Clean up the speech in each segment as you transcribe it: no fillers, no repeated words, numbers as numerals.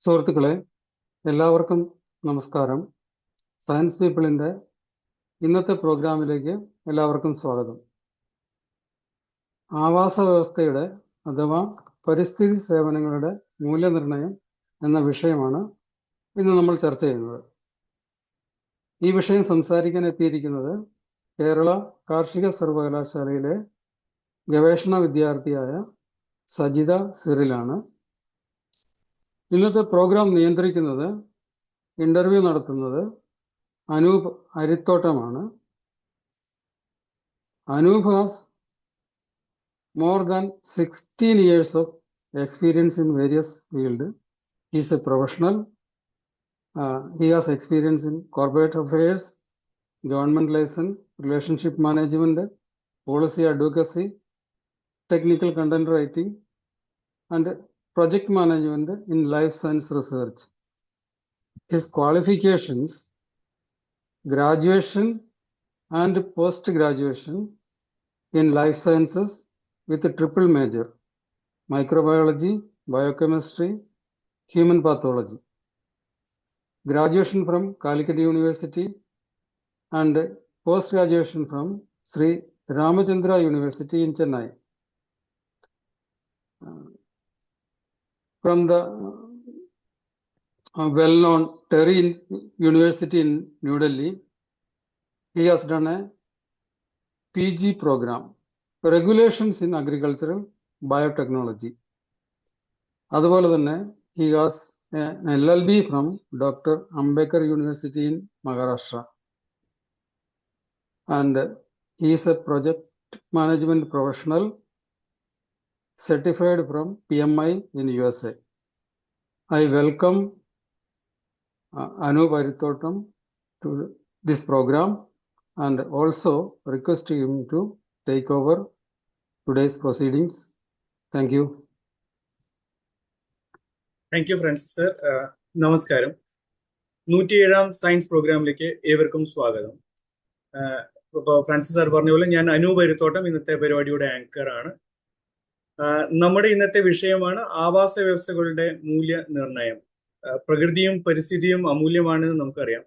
സുഹൃത്തുക്കളെ, എല്ലാവർക്കും നമസ്കാരം. സയൻസ് പീപ്പിളിൻ്റെ ഇന്നത്തെ പ്രോഗ്രാമിലേക്ക് എല്ലാവർക്കും സ്വാഗതം. ആവാസ വ്യവസ്ഥയുടെ അഥവാ പരിസ്ഥിതി സേവനങ്ങളുടെ മൂല്യനിർണ്ണയം എന്ന വിഷയമാണ് ഇന്ന് നമ്മൾ ചർച്ച ചെയ്യുന്നത്. ഈ വിഷയം സംസാരിക്കാൻ എത്തിയിരിക്കുന്നത് കേരള കാർഷിക സർവകലാശാലയിലെ ഗവേഷണ വിദ്യാർത്ഥിയായ സജിത സിറിലാണ്. ഇന്നത്തെ പ്രോഗ്രാം നിയന്ത്രിക്കുന്നത്, ഇന്റർവ്യൂ നടത്തുന്നത് അനൂപ് അരിത്തോട്ടമാണ്. Anoop has more than 16 years of experience in various fields. He is a professional. He has experience in corporate affairs, government liaison, relationship management, policy advocacy, technical content writing, and project management in life science research. His qualifications: graduation and post-graduation in life sciences with a triple major: microbiology, biochemistry, human pathology. Graduation from Calicut University and post-graduation from Sri Ramachandra University in Chennai. From the well-known Terry University in New Delhi, he has done a PG program, Regulations in Agricultural Biotechnology. അതുപോലെ തന്നെ he has an LLB from Dr. Ambedkar University in Maharashtra, and he is a project management professional certified from PMI in USA. I welcome Anup Arithotam to this program and also request him to take over today's proceedings. Thank you. Thank you, Francis sir. നമസ്കാരം. 107 science പ്രോഗ്രാമിലേക്ക് ഏവർക്കും സ്വാഗതം. ഇപ്പോൾ Francis sir പറഞ്ഞ പോലെ ഞാൻ അനൂപ് അരിത്തോട്ടം, ഇന്നത്തെ പരിപാടിയുടെ ആങ്കറാണ്. നമ്മുടെ ഇന്നത്തെ വിഷയമാണ് ആവാസ വ്യവസ്ഥകളുടെ മൂല്യനിർണ്ണയം. പ്രകൃതിയും പരിസ്ഥിതിയും അമൂല്യമാണെന്ന് നമുക്കറിയാം.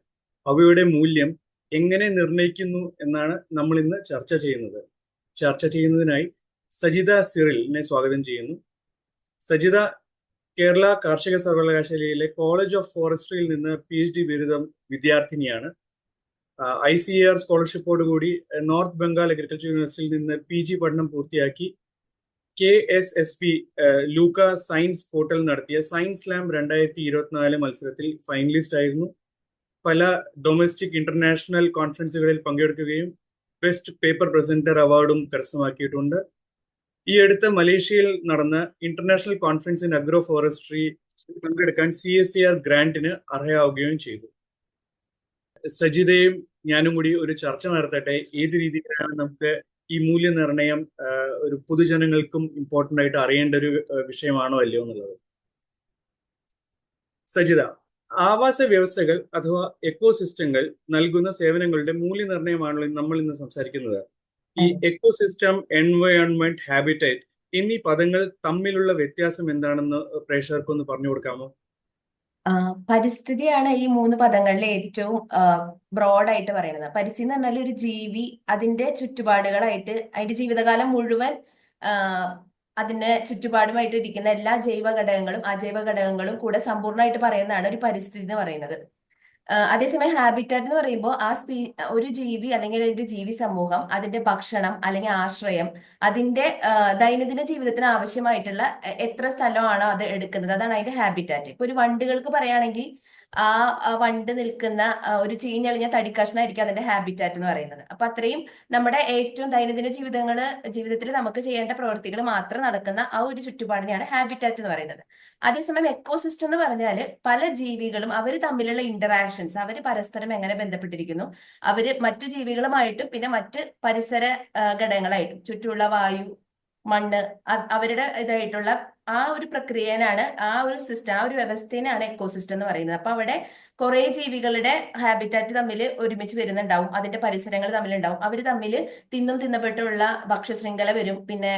അവയുടെ മൂല്യം എങ്ങനെ നിർണ്ണയിക്കുന്നു എന്നാണ് നമ്മൾ ഇന്ന് ചർച്ച ചെയ്യുന്നത്. ചർച്ച ചെയ്യുന്നതിനായി സജിത സിറിലിനെ സ്വാഗതം ചെയ്യുന്നു. സജിത കേരള കാർഷിക സർവകലാശാലയിലെ കോളേജ് ഓഫ് ഫോറസ്ട്രിയിൽ നിന്ന് PhD ബിരുദം വിദ്യാർത്ഥിനിയാണ്. ICAR സ്കോളർഷിപ്പോടുകൂടി നോർത്ത് ബംഗാൾ അഗ്രികൾച്ചർ യൂണിവേഴ്സിറ്റിയിൽ നിന്ന് PG പഠനം പൂർത്തിയാക്കി KSSP ലൂക്ക സയൻസ് പോർട്ടൽ നടത്തിയ സയൻസ് സ്ലാം 2024 മത്സരത്തിൽ ഫൈനലിസ്റ്റ് ആയിരുന്നു. പല ഡൊമസ്റ്റിക് ഇന്റർനാഷണൽ കോൺഫറൻസുകളിൽ പങ്കെടുക്കുകയും ബെസ്റ്റ് പേപ്പർ പ്രസന്റർ അവാർഡും കരസ്ഥമാക്കിയിട്ടുണ്ട്. ഈ അടുത്ത മലേഷ്യയിൽ നടന്ന international conference in agro forestry പങ്കെടുക്കാൻ CSIR ഗ്രാന്റിന് അർഹയാവുകയും ചെയ്തു. സജിതയും ഞാനും കൂടി ഒരു ചർച്ച നടത്തട്ടെ. ഏത് രീതിയിലാണ് നമുക്ക് ഈ മൂല്യനിർണ്ണയം ഒരു പൊതുജനങ്ങൾക്കും ഇമ്പോർട്ടൻ്റ് ആയിട്ട് അറിയേണ്ട ഒരു വിഷയമാണോ അല്ലയോ എന്നുള്ളത്. സജിത, ആവാസ വ്യവസ്ഥകൾ അഥവാ എക്കോസിസ്റ്റങ്ങൾ നൽകുന്ന സേവനങ്ങളുടെ മൂല്യനിർണ്ണയമാണല്ലോ നമ്മൾ ഇന്ന് സംസാരിക്കുന്നത്. ഈ എക്കോസിസ്റ്റം, എൻവയോൺമെന്റ്, ഹാബിറ്റേറ്റ് എന്നീ പദങ്ങൾ തമ്മിലുള്ള വ്യത്യാസം എന്താണെന്ന് പ്രേക്ഷകർക്കൊന്ന് പറഞ്ഞു കൊടുക്കാമോ? പരിസ്ഥിതിയാണ് ഈ 3 പദങ്ങളിലെ ഏറ്റവും ബ്രോഡായിട്ട് പറയുന്നത്. പരിസ്ഥിതി എന്ന് പറഞ്ഞാൽ ഒരു ജീവി അതിന്റെ ചുറ്റുപാടുകളായിട്ട് അതിന്റെ ജീവിതകാലം മുഴുവൻ അതിന്റെ ചുറ്റുപാടുമായിട്ട് ഇരിക്കുന്ന എല്ലാ ജൈവ ഘടകങ്ങളും അജൈവ ഘടകങ്ങളും കൂടെ സമ്പൂർണ്ണമായിട്ട് പറയുന്നതാണ് ഒരു പരിസ്ഥിതി എന്ന് പറയുന്നത്. അതേസമയം ഹാബിറ്റാറ്റ് എന്ന് പറയുമ്പോൾ ഒരു ജീവി അല്ലെങ്കിൽ ഒരു ജീവി സമൂഹം അതിന്റെ ഭക്ഷണം അല്ലെങ്കിൽ ആശ്രയം അതിന്റെ ദൈനംദിന ജീവിതത്തിന് ആവശ്യമായിട്ടുള്ള എത്ര സ്ഥലമാണോ അത് എടുക്കുന്നത്, അതാണ് അതിന്റെ ഹാബിറ്റാറ്റ്. ഇപ്പൊ ഒരു വണ്ടുകൾക്ക് പറയുകയാണെങ്കിൽ ആ വണ്ട് നിൽക്കുന്ന ഒരു ചീഞ്ഞളിഞ്ഞ തടിക്കഷ്ണമായിരിക്കും അതിന്റെ ഹാബിറ്റാറ്റ് എന്ന് പറയുന്നത്. അപ്പൊ അത്രയും നമ്മുടെ ഏറ്റവും ദൈനംദിന ജീവിതത്തിൽ നമുക്ക് ചെയ്യേണ്ട പ്രവൃത്തികൾ മാത്രം നടക്കുന്ന ആ ഒരു ചുറ്റുപാടിനെയാണ് ഹാബിറ്റാറ്റ് എന്ന് പറയുന്നത്. അതേസമയം എക്കോസിസ്റ്റം എന്ന് പറഞ്ഞാൽ പല ജീവികളും അവർ തമ്മിലുള്ള ഇന്ററാക്ഷൻസ്, അവർ പരസ്പരം എങ്ങനെ ബന്ധപ്പെട്ടിരിക്കുന്നു, അവര് മറ്റു ജീവികളുമായിട്ടും പിന്നെ മറ്റ് പരിസര ഘടകങ്ങളായിട്ടും ചുറ്റുമുള്ള വായു, മണ്ണ്, അവരുടെ ഇതായിട്ടുള്ള ആ ഒരു പ്രക്രിയനാണ്, ആ ഒരു സിസ്റ്റം, ആ ഒരു വ്യവസ്ഥേനാണ് എക്കോസിസ്റ്റം എന്ന് പറയുന്നത്. അപ്പൊ അവിടെ കുറെ ജീവികളുടെ ഹാബിറ്റാറ്റ് തമ്മിൽ ഒരുമിച്ച് വരുന്നുണ്ടാവും, അതിന്റെ പരിസരങ്ങൾ തമ്മിലുണ്ടാവും, അവർ തമ്മിൽ തിന്നും തിന്നപ്പെട്ടുള്ള ഭക്ഷ്യശൃംഖല വരും, പിന്നെ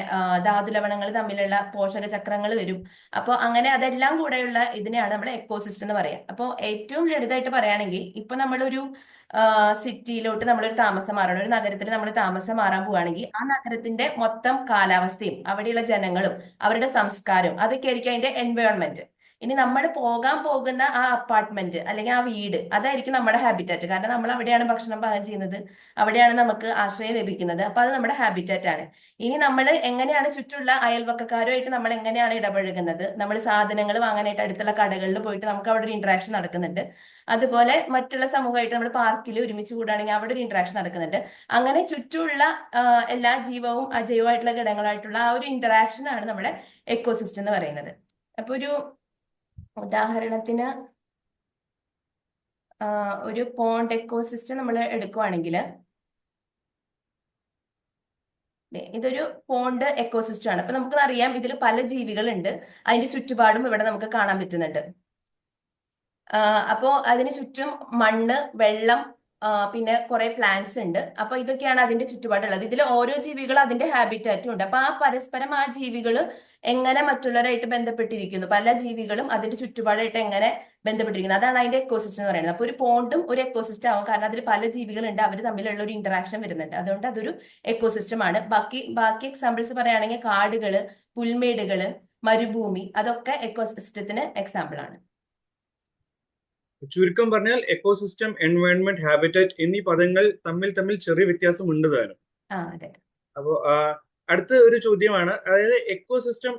ധാതുലവണങ്ങൾ തമ്മിലുള്ള പോഷക ചക്രങ്ങൾ വരും. അപ്പോൾ അങ്ങനെ അതെല്ലാം കൂടെയുള്ള ഇതിനെയാണ് നമ്മൾ എക്കോസിസ്റ്റം എന്ന് പറയാം. അപ്പോൾ ഏറ്റവും ലളിതമായിട്ട് പറയുകയാണെങ്കിൽ ഇപ്പൊ നമ്മളൊരു സിറ്റിയിലോട്ട് നമ്മളൊരു താമസം മാറണം, ഒരു നഗരത്തിൽ നമ്മൾ താമസം മാറാൻ പോവുകയാണെങ്കിൽ ആ നഗരത്തിന്റെ മൊത്തം കാലാവസ്ഥയും അവിടെയുള്ള ജനങ്ങളും അവരുടെ സംസ്കാരവും അതൊക്കെ ആയിരിക്കും അതിന്റെ എൻവയോൺമെന്റ്. ഇനി നമ്മൾ പോകാൻ പോകുന്ന ആ അപ്പാർട്ട്മെന്റ് അല്ലെങ്കിൽ ആ വീട് അതായിരിക്കും നമ്മുടെ ഹാബിറ്റാറ്റ്. കാരണം നമ്മൾ അവിടെയാണ് ഭക്ഷണം പാകം ചെയ്യുന്നത്, അവിടെയാണ് നമുക്ക് ആശ്രയം ലഭിക്കുന്നത്. അപ്പൊ അത് നമ്മുടെ ഹാബിറ്റാറ്റ് ആണ്. ഇനി നമ്മൾ എങ്ങനെയാണ് ചുറ്റുള്ള അയൽവക്കക്കാരുമായിട്ട് നമ്മൾ എങ്ങനെയാണ് ഇടപഴകുന്നത്, നമ്മൾ സാധനങ്ങൾ വാങ്ങാനായിട്ട് അടുത്തുള്ള കടകളിൽ പോയിട്ട് നമുക്ക് അവിടെ ഒരു ഇന്ററാക്ഷൻ നടക്കുന്നുണ്ട്. അതുപോലെ മറ്റുള്ള സമൂഹമായിട്ട് നമ്മൾ പാർക്കിൽ ഒരുമിച്ച് കൂടുകയാണെങ്കിൽ അവിടെ ഒരു ഇന്ററാക്ഷൻ നടക്കുന്നുണ്ട്. അങ്ങനെ ചുറ്റുമുള്ള എല്ലാ ജീവവും അജൈവമായിട്ടുള്ള ഘടകങ്ങളായിട്ടുള്ള ആ ഒരു ഇന്ററാക്ഷൻ ആണ് നമ്മുടെ എക്കോസിസ്റ്റം എന്ന് പറയുന്നത്. അപ്പൊ ഒരു ഉദാഹരണത്തിന് ഒരു പോണ്ട് എക്കോസിസ്റ്റം നമ്മൾ എടുക്കുവാണെങ്കിൽ ഇതൊരു പോണ്ട് എക്കോസിസ്റ്റം ആണ്. അപ്പൊ നമുക്ക് അറിയാം ഇതിൽ പല ജീവികളുണ്ട്, അതിന്റെ ചുറ്റുപാടും ഇവിടെ നമുക്ക് കാണാൻ പറ്റുന്നുണ്ട്. അപ്പോ അതിന് ചുറ്റും മണ്ണ്, വെള്ളം, പിന്നെ കുറെ പ്ലാന്റ്സ് ഉണ്ട്. അപ്പൊ ഇതൊക്കെയാണ് അതിന്റെ ചുറ്റുപാടുള്ളത്. ഇതിൽ ഓരോ ജീവികളും അതിന്റെ ഹാബിറ്റാറ്റും ഉണ്ട്. അപ്പൊ ആ പരസ്പരം ആ ജീവികൾ എങ്ങനെ മറ്റുള്ളവരായിട്ട് ബന്ധപ്പെട്ടിരിക്കുന്നു, പല ജീവികളും അതിന്റെ ചുറ്റുപാടായിട്ട് എങ്ങനെ ബന്ധപ്പെട്ടിരിക്കുന്നു, അതാണ് അതിന്റെ എക്കോസിസ്റ്റം എന്ന് പറയുന്നത്. അപ്പൊ ഒരു പോണ്ടും ഒരു എക്കോസിസ്റ്റം ആവും, കാരണം അതിൽ പല ജീവികളുണ്ട്, അവർ തമ്മിലുള്ള ഒരു ഇന്ററാക്ഷൻ വരുന്നുണ്ട്. അതുകൊണ്ട് അതൊരു എക്കോസിസ്റ്റം ആണ്. ബാക്കി എക്സാമ്പിൾസ് പറയുകയാണെങ്കിൽ കാടുകള്, പുൽമേടുകള്, മരുഭൂമി, അതൊക്കെ എക്കോസിസ്റ്റത്തിന് എക്സാമ്പിൾ ആണ്. ചുരുക്കം പറഞ്ഞാൽ എക്കോസിസ്റ്റം, എൻവയോൺമെന്റ്, ഹാബിറ്റാറ്റ് എന്നീ പദങ്ങൾ തമ്മിൽ ചെറിയ വ്യത്യാസമുണ്ട് താനും. അതെ. അപ്പോ അടുത്ത ഒരു ചോദ്യമാണ്, അതായത് എക്കോസിസ്റ്റം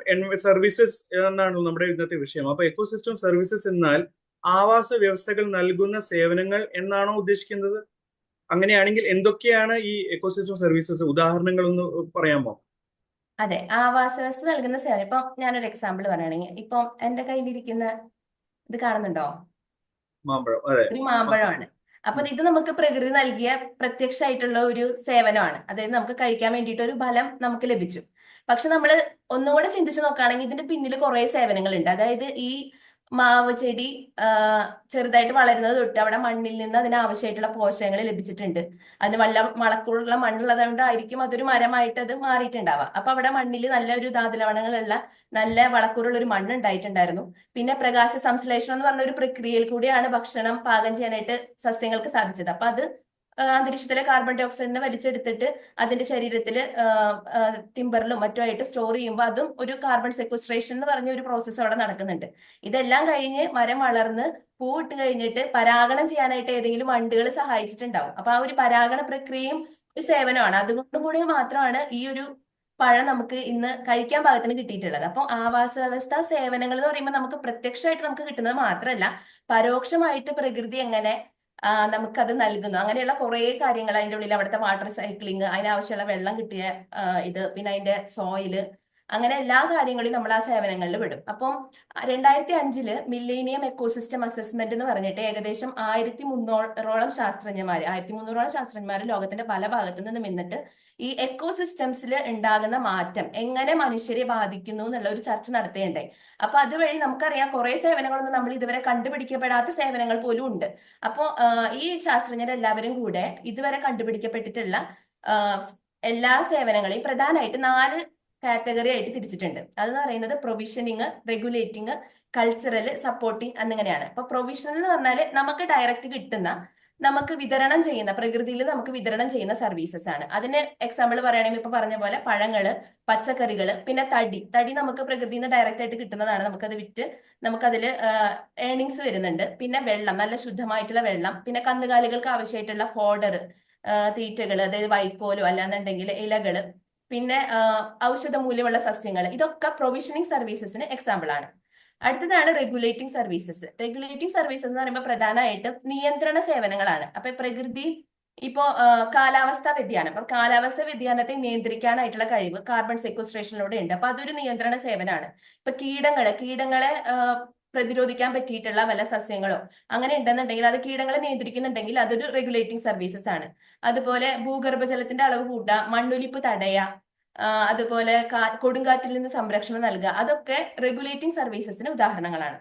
സർവീസസ് എന്നാണ് നമ്മുടെ ഇന്നത്തെ വിഷയം. അപ്പൊ എക്കോസിസ്റ്റം സർവീസസ് എന്നാൽ ആവാസ വ്യവസ്ഥകൾ നൽകുന്ന സേവനങ്ങൾ എന്നാണോ ഉദ്ദേശിക്കുന്നത്? അങ്ങനെയാണെങ്കിൽ എന്തൊക്കെയാണ് ഈ എക്കോസിസ്റ്റം സർവീസസ്? ഉദാഹരണങ്ങൾ ഒന്ന് പറയാമോ? അതെ, ആവാസ വ്യവസ്ഥ നൽകുന്ന സേവനം. ഇപ്പൊ ഞാനൊരു എക്സാമ്പിൾ പറയുകയാണെങ്കിൽ, ഇപ്പൊ എന്റെ കയ്യിലിരിക്കുന്ന ഇത് കാണുന്നുണ്ടോ? മാമ്പഴം. അതെ, ഒരു മാമ്പഴമാണ്. അപ്പൊ ഇത് നമുക്ക് പ്രകൃതി നൽകിയ പ്രത്യക്ഷമായിട്ടുള്ള ഒരു സേവനമാണ്. അതായത് നമുക്ക് കഴിക്കാൻ വേണ്ടിയിട്ട് ഒരു ഫലം നമുക്ക് ലഭിച്ചു. പക്ഷെ നമ്മൾ ഒന്നുകൂടെ ചിന്തിച്ചു നോക്കുകയാണെങ്കിൽ ഇതിന്റെ പിന്നിൽ കുറെ സേവനങ്ങളുണ്ട്. അതായത് ഈ മാവ് ചെടി ചെറുതായിട്ട് വളരുന്നത് തൊട്ട് അവിടെ മണ്ണിൽ നിന്ന് അതിന് ആവശ്യമായിട്ടുള്ള പോഷകങ്ങൾ ലഭിച്ചിട്ടുണ്ട്. അതിന് വളക്കൂറുള്ള മണ്ണുള്ളത് കൊണ്ടായിരിക്കും അതൊരു മരമായിട്ട് അത് മാറിയിട്ടുണ്ടാവുക. അപ്പൊ അവിടെ മണ്ണിൽ നല്ലൊരു ധാതുലവണങ്ങളുള്ള നല്ല വളക്കൂറുള്ള ഒരു മണ്ണ് ഉണ്ടായിട്ടുണ്ടായിരുന്നു. പിന്നെ പ്രകാശ സംശ്ലേഷണം എന്ന് പറഞ്ഞ ഒരു പ്രക്രിയയിൽ കൂടിയാണ് ഭക്ഷണം പാകം ചെയ്യാനായിട്ട് സസ്യങ്ങൾക്ക് സാധിച്ചത്. അപ്പൊ അത് അന്തരീക്ഷത്തിലെ കാർബൺ ഡൈ ഓക്സൈഡിനെ വലിച്ചെടുത്തിട്ട് അതിന്റെ ശരീരത്തിൽ ടിമ്പറിലും മറ്റുമായിട്ട് സ്റ്റോർ ചെയ്യുമ്പോൾ അതും ഒരു കാർബൺ സെക്വസ്ട്രേഷൻ എന്ന് പറഞ്ഞ ഒരു പ്രോസസ്സ് അവിടെ നടക്കുന്നുണ്ട്. ഇതെല്ലാം കഴിഞ്ഞ് മരം വളർന്ന് പൂവിട്ട് കഴിഞ്ഞിട്ട് പരാഗണം ചെയ്യാനായിട്ട് ഏതെങ്കിലും വണ്ടുകൾ സഹായിച്ചിട്ടുണ്ടാവും. അപ്പൊ ആ ഒരു പരാഗണ പ്രക്രിയയും ഒരു സേവനമാണ്. അതുകൊണ്ട് കൂടി മാത്രമാണ് ഈ ഒരു പഴം നമുക്ക് ഇന്ന് കഴിക്കാൻ പാകത്തിന് കിട്ടിയിട്ടുള്ളത്. അപ്പോൾ ആവാസ വ്യവസ്ഥ സേവനങ്ങൾ എന്ന് പറയുമ്പോൾ നമുക്ക് പ്രത്യക്ഷമായിട്ട് നമുക്ക് കിട്ടുന്നത് മാത്രമല്ല, പരോക്ഷമായിട്ട് പ്രകൃതി എങ്ങനെ നമുക്കത് നൽകുന്നു, അങ്ങനെയുള്ള കുറെ കാര്യങ്ങൾ അതിന്റെ ഉള്ളിൽ. അവിടുത്തെ വാട്ടർ സൈക്ലിങ്, അതിനാവശ്യമുള്ള വെള്ളം കിട്ടിയ ഇത്, പിന്നെ അതിന്റെ സോയില്, അങ്ങനെ എല്ലാ കാര്യങ്ങളും നമ്മൾ ആ സേവനങ്ങളിൽ വിടും. അപ്പം 2005 മില്ലേനിയം എക്കോസിസ്റ്റം അസസ്മെന്റ് എന്ന് പറഞ്ഞിട്ട് ഏകദേശം 1300ഓളം ശാസ്ത്രജ്ഞന്മാർ ലോകത്തിന്റെ പല ഭാഗത്തു നിന്നും നിന്നിട്ട് ഈ എക്കോസിസ്റ്റംസിൽ ഉണ്ടാകുന്ന മാറ്റം എങ്ങനെ മനുഷ്യരെ ബാധിക്കുന്നു എന്നുള്ള ഒരു ചർച്ച നടത്തേണ്ടായി. അപ്പൊ അതുവഴി നമുക്കറിയാം കുറെ സേവനങ്ങളൊന്നും നമ്മൾ ഇതുവരെ കണ്ടുപിടിക്കപ്പെടാത്ത സേവനങ്ങൾ പോലും ഉണ്ട്. അപ്പോ ഈ ശാസ്ത്രജ്ഞരെല്ലാവരും കൂടെ ഇതുവരെ കണ്ടുപിടിക്കപ്പെട്ടിട്ടുള്ള എല്ലാ സേവനങ്ങളെയും പ്രധാനമായിട്ട് 4 കാറ്റഗറി ആയിട്ട് തിരിച്ചിട്ടുണ്ട്. അതെന്ന് പറയുന്നത് പ്രൊവിഷനിങ്, റെഗുലേറ്റിംഗ്, കൾച്ചറൽ, സപ്പോർട്ടിങ് എന്നിങ്ങനെയാണ്. അപ്പൊ പ്രൊവിഷണൽ എന്ന് പറഞ്ഞാൽ നമുക്ക് ഡയറക്റ്റ് കിട്ടുന്ന, നമുക്ക് വിതരണം ചെയ്യുന്ന, പ്രകൃതിയിൽ നമുക്ക് വിതരണം ചെയ്യുന്ന സർവീസസ് ആണ്. അതിന് എക്സാമ്പിൾ പറയുകയാണെങ്കിൽ ഇപ്പൊ പറഞ്ഞ പോലെ പഴങ്ങള്, പച്ചക്കറികള്, പിന്നെ തടി നമുക്ക് പ്രകൃതിയിൽ നിന്ന് ഡയറക്റ്റ് ആയിട്ട് കിട്ടുന്നതാണ്. നമുക്കത് വിറ്റ് നമുക്കതിൽ ഏർണിങ്സ് വരുന്നുണ്ട്. പിന്നെ വെള്ളം, നല്ല ശുദ്ധമായിട്ടുള്ള വെള്ളം, പിന്നെ കന്നുകാലികൾക്ക് ആവശ്യമായിട്ടുള്ള ഫോഡർ, തീറ്റകൾ, അതായത് വൈക്കോലോ അല്ലാന്നുണ്ടെങ്കിൽ ഇലകള്, പിന്നെ ഔഷധ മൂല്യമുള്ള സസ്യങ്ങൾ, ഇതൊക്കെ പ്രൊവിഷനിങ് സർവീസസിന് എക്സാമ്പിൾ ആണ്. അടുത്തതാണ് റെഗുലേറ്റിംഗ് സർവീസസ്. റെഗുലേറ്റിംഗ് സർവീസസ് എന്ന് പറയുമ്പോൾ പ്രധാനമായിട്ടും നിയന്ത്രണ സേവനങ്ങളാണ്. അപ്പൊ പ്രകൃതി ഇപ്പോ കാലാവസ്ഥാ വ്യതിയാനം, അപ്പൊ കാലാവസ്ഥാ വ്യതിയാനത്തെ നിയന്ത്രിക്കാനായിട്ടുള്ള കഴിവ് കാർബൺ സെക്വസ്ട്രേഷനിലൂടെ ഉണ്ട്. അപ്പൊ അതൊരു നിയന്ത്രണ സേവനമാണ്. ഇപ്പൊ കീടങ്ങളെ പ്രതിരോധിക്കാൻ പറ്റിയിട്ടുള്ള വല്ല സസ്യങ്ങളോ അങ്ങനെ ഉണ്ടെന്നുണ്ടെങ്കിൽ, അത് കീടങ്ങളെ നിയന്ത്രിക്കുന്നുണ്ടെങ്കിൽ അതൊരു റെഗുലേറ്റിംഗ് സർവീസസ് ആണ്. അതുപോലെ ഭൂഗർഭജലത്തിന്റെ അളവ് കൂട്ടുക, മണ്ണൊലിപ്പ് തടയുക, അതുപോലെ കൊടുങ്കാറ്റിൽ നിന്ന് സംരക്ഷണം നൽകുക, അതൊക്കെ റെഗുലേറ്റിംഗ് സർവീസസിന് ഉദാഹരണങ്ങളാണ്.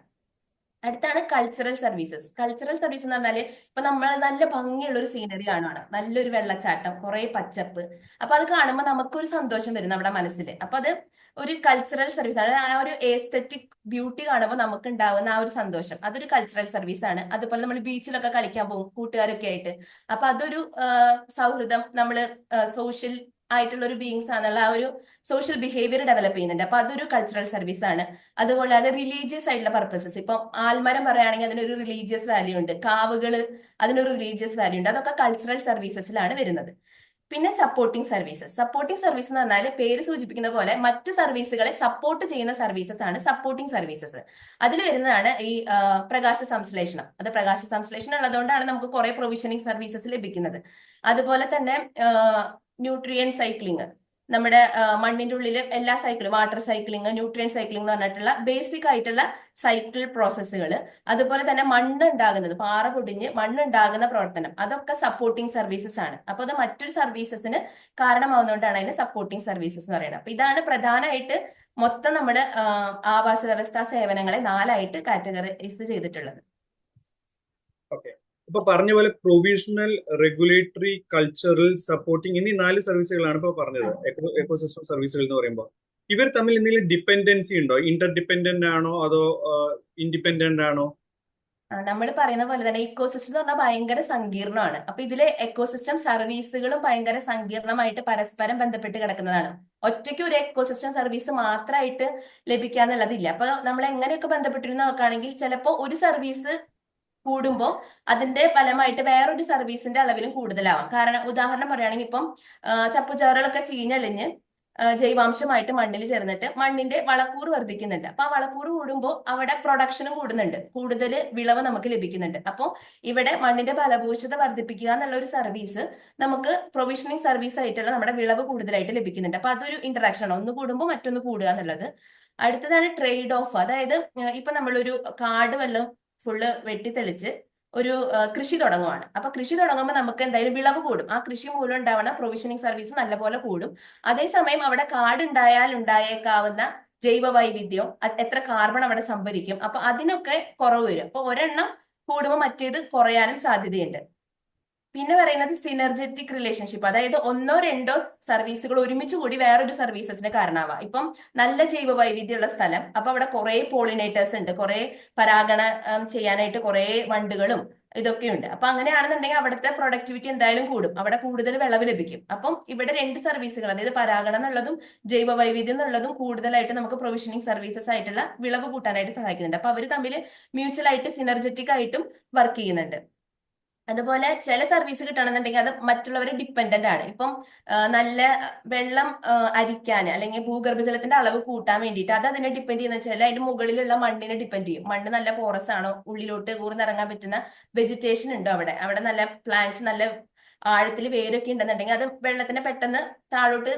അടുത്താണ് കൾച്ചറൽ സർവീസസ്. കൾച്ചറൽ സർവീസ് എന്ന് പറഞ്ഞാല് ഇപ്പൊ നമ്മൾ നല്ല ഭംഗിയുള്ള ഒരു സീനറി കാണുവാണ്, നല്ലൊരു വെള്ളച്ചാട്ടം, കുറെ പച്ചപ്പ്. അപ്പൊ അത് കാണുമ്പോൾ നമുക്കൊരു സന്തോഷം വരും നമ്മുടെ മനസ്സിൽ. അപ്പൊ അത് ഒരു കൾച്ചറൽ സർവീസ് ആണ്. ആ ഒരു എസ്തെറ്റിക് ബ്യൂട്ടി കാണുമ്പോൾ നമുക്ക് ഉണ്ടാവുന്ന ആ ഒരു സന്തോഷം, അതൊരു കൾച്ചറൽ സർവീസ് ആണ്. അതുപോലെ നമ്മൾ ബീച്ചിലൊക്കെ കളിക്കാൻ പോകും കൂട്ടുകാരൊക്കെ ആയിട്ട്. അപ്പൊ അതൊരു സൗഹൃദം, നമ്മള് സോഷ്യൽ ആയിട്ടുള്ള ഒരു ബീങ്സ് ആണെന്നുള്ള ആ ഒരു സോഷ്യൽ ബിഹേവിയർ ഡെവലപ്പ് ചെയ്യുന്നുണ്ട്. അപ്പൊ അതൊരു കൾച്ചറൽ സർവീസ് ആണ്. അതുപോലെ അത് റിലീജിയസ് ആയിട്ടുള്ള പർപ്പസസ്, ഇപ്പൊ ആൽമരം പറയുകയാണെങ്കിൽ അതിനൊരു റിലീജിയസ് വാല്യൂ ഉണ്ട്, കാവുകള് അതിനൊരു റിലീജിയസ് വാല്യൂ ഉണ്ട്, അതൊക്കെ കൾച്ചറൽ സർവീസസിലാണ് വരുന്നത്. പിന്നെ സപ്പോർട്ടിംഗ് സർവീസസ്. സപ്പോർട്ടിംഗ് സർവീസ് എന്ന് പറഞ്ഞാൽ പേര് സൂചിപ്പിക്കുന്ന പോലെ മറ്റ് സർവീസുകളെ സപ്പോർട്ട് ചെയ്യുന്ന സർവീസസ് ആണ് സപ്പോർട്ടിംഗ് സർവീസസ്. അതിൽ വരുന്നതാണ് ഈ പ്രകാശ സംശ്ലേഷണം. അത് പ്രകാശ സംശ്ലേഷണം ഉള്ളതുകൊണ്ടാണ് നമുക്ക് കുറെ പ്രൊവിഷനിങ് സർവീസസ് ലഭിക്കുന്നത്. അതുപോലെ തന്നെ ന്യൂട്രിയൻ സൈക്ലിംഗ്, നമ്മുടെ മണ്ണിന്റെ ഉള്ളിൽ എല്ലാ സൈക്കിളും, വാട്ടർ സൈക്ലിംഗ്, ന്യൂട്രിയൻ സൈക്ലിംഗ് എന്ന് പറഞ്ഞിട്ടുള്ള ബേസിക് ആയിട്ടുള്ള സൈക്കിൾ പ്രോസസ്സുകൾ. അതുപോലെ തന്നെ മണ്ണ് ഉണ്ടാകുന്നത്, പാറ പൊടിഞ്ഞ് മണ്ണ് ഉണ്ടാകുന്ന പ്രവർത്തനം, അതൊക്കെ സപ്പോർട്ടിംഗ് സർവീസസ് ആണ്. അപ്പൊ അത് മറ്റൊരു സർവീസസിന് കാരണമാവുന്നതുകൊണ്ടാണ് അതിന് സപ്പോർട്ടിംഗ് സർവീസസ് എന്ന് പറയുന്നത്. അപ്പൊ ഇതാണ് പ്രധാനമായിട്ട് മൊത്തം നമ്മുടെ ആവാസ വ്യവസ്ഥാ സേവനങ്ങളെ 4ആയിട്ട് കാറ്റഗറൈസ് ചെയ്തിട്ടുള്ളത്. ഓക്കെ. ഇപ്പൊ പറഞ്ഞ പോലെ പ്രൊവിഷണൽ, റെഗുലേറ്ററി, കൾച്ചറൽ, സപ്പോർട്ടിംഗ് എന്നീ 4 സർവീസുകളാണ് ഇപ്പൊ പറഞ്ഞത്, എക്കോസിസ്റ്റം സർവീസുകൾ എന്ന് പറയുമ്പോൾ. ഇവർ തമ്മിൽ എന്തെങ്കിലും ഡിപ്പെൻഡൻസി ഉണ്ടോ? ഇന്റർ ഡിപ്പെൻഡന്റ് ആണോ അതോ ഇൻഡിപെൻഡന്റ് ആണോ? നമ്മൾ പറയുന്ന പോലെ തന്നെ ഇക്കോസിസ്റ്റം എന്ന് പറഞ്ഞാൽ ഭയങ്കര സങ്കീർണമാണ്. അപ്പൊ ഇതിലെ എക്കോസിസ്റ്റം സർവീസുകളും ഭയങ്കര സങ്കീർണമായിട്ട് പരസ്പരം ബന്ധപ്പെട്ട് കിടക്കുന്നതാണ്. ഒറ്റയ്ക്ക് ഒരു എക്കോസിസ്റ്റം സർവീസ് മാത്രമായിട്ട് ലഭിക്കാന്നുള്ളതില്ല. അപ്പൊ നമ്മൾ എങ്ങനെയൊക്കെ ബന്ധപ്പെട്ടിരുന്ന് നോക്കുകയാണെങ്കിൽ ചിലപ്പോൾ ഒരു സർവീസ് കൂടുമ്പോൾ അതിന്റെ ഫലമായിട്ട് വേറൊരു സർവീസിന്റെ അളവിലും കൂടുതലാവാം. കാരണം ഉദാഹരണം പറയുകയാണെങ്കിൽ ഇപ്പം ചപ്പുചവറുകളൊക്കെ ചീഞ്ഞളിഞ്ഞ് ജൈവാംശമായിട്ട് മണ്ണിൽ ചേർന്നിട്ട് മണ്ണിന്റെ വളക്കൂറ് വർദ്ധിക്കുന്നുണ്ട്. അപ്പൊ ആ വളക്കൂറ് കൂടുമ്പോൾ അവിടെ പ്രൊഡക്ഷനും കൂടുന്നുണ്ട്, കൂടുതൽ വിളവ് നമുക്ക് ലഭിക്കുന്നുണ്ട്. അപ്പോൾ ഇവിടെ മണ്ണിന്റെ ഫലഭൂയിഷ്ഠത വർദ്ധിപ്പിക്കുക എന്നുള്ള ഒരു സർവീസ് നമുക്ക് പ്രൊവിഷനിങ് സർവീസ് ആയിട്ടുള്ള നമ്മുടെ വിളവ് കൂടുതലായിട്ട് ലഭിക്കുന്നുണ്ട്. അപ്പൊ അതൊരു ഇന്ററാക്ഷൻ ആണ്, ഒന്ന് കൂടുമ്പോൾ മറ്റൊന്ന് കൂടുക എന്നുള്ളത്. അടുത്തതാണ് ട്രേഡ് ഓഫ്. അതായത് ഇപ്പൊ നമ്മളൊരു കാട് വല്ലതും ഫുള്ള് വെട്ടിത്തെളിച്ച് ഒരു കൃഷി തുടങ്ങുവാണ്. അപ്പൊ കൃഷി തുടങ്ങുമ്പോൾ നമുക്ക് എന്തായാലും വിളവ് കൂടും, ആ കൃഷി മൂലം ഉണ്ടാവുന്ന പ്രൊവിഷനിങ് സർവീസ് നല്ലപോലെ കൂടും. അതേസമയം അവിടെ കാടുണ്ടായാൽ ഉണ്ടായേക്കാവുന്ന ജൈവ വൈവിധ്യം, എത്ര കാർബൺ അവിടെ സംഭരിക്കും, അപ്പൊ അതിനൊക്കെ കുറവ് വരും. അപ്പൊ ഒരെണ്ണം കൂടുമ്പോൾ മറ്റേത് കുറയാനും സാധ്യതയുണ്ട്. പിന്നെ പറയുന്നത് സിനർജറ്റിക് റിലേഷൻഷിപ്പ്, അതായത് ഒന്നോ രണ്ടോ സർവീസുകൾ ഒരുമിച്ച് കൂടി വേറൊരു സർവീസസിന് കാരണമാവാം. ഇപ്പം നല്ല ജൈവ വൈവിധ്യമുള്ള സ്ഥലം, അപ്പൊ അവിടെ കുറെ പോളിനേറ്റേഴ്സ് ഉണ്ട്, കുറെ പരാഗണം ചെയ്യാനായിട്ട് കുറെ വണ്ടുകളും ഇതൊക്കെ ഉണ്ട്. അപ്പൊ അങ്ങനെയാണെന്നുണ്ടെങ്കിൽ അവിടുത്തെ പ്രൊഡക്ടിവിറ്റി എന്തായാലും കൂടും, അവിടെ കൂടുതൽ വിളവ് ലഭിക്കും. അപ്പം ഇവിടെ 2 സർവീസുകൾ, അതായത് പരാഗണം എന്നുള്ളതും ജൈവ വൈവിധ്യം എന്നുള്ളതും കൂടുതലായിട്ട് നമുക്ക് പ്രൊവിഷനിങ് സർവീസസ് ആയിട്ടുള്ള വിളവ് കൂട്ടാനായിട്ട് സഹായിക്കുന്നുണ്ട്. അപ്പൊ അവർ തമ്മിൽ മ്യൂച്വൽ ആയിട്ട് സിനർജറ്റിക് ആയിട്ടും വർക്ക് ചെയ്യുന്നുണ്ട്. അതുപോലെ ചില സർവീസ് കിട്ടണമെന്നുണ്ടെങ്കിൽ അത് മറ്റുള്ളവരെ ഡിപ്പെൻഡന്റ് ആണ്. ഇപ്പം നല്ല വെള്ളം അരിക്കാൻ അല്ലെങ്കിൽ ഭൂഗർഭജലത്തിന്റെ അളവ് കൂട്ടാൻ വേണ്ടിയിട്ട് അത് അതിനെ ഡിപ്പെൻഡ് ചെയ്യുന്ന വെച്ചാൽ അതിന്റെ മുകളിലുള്ള മണ്ണിനെ ഡിപ്പെൻഡ് ചെയ്യും. മണ്ണ് നല്ല പോറസ് ആണോ, ഉള്ളിലോട്ട് ഊർന്നിറങ്ങാൻ പറ്റുന്ന വെജിറ്റേഷൻ ഉണ്ടോ, അവിടെ നല്ല പ്ലാന്റ്സ്, നല്ല ആഴത്തിൽ വേരൊക്കെ ഉണ്ടെന്നുണ്ടെങ്കിൽ അത് വെള്ളത്തിനെ പെട്ടെന്ന് താഴോട്ട്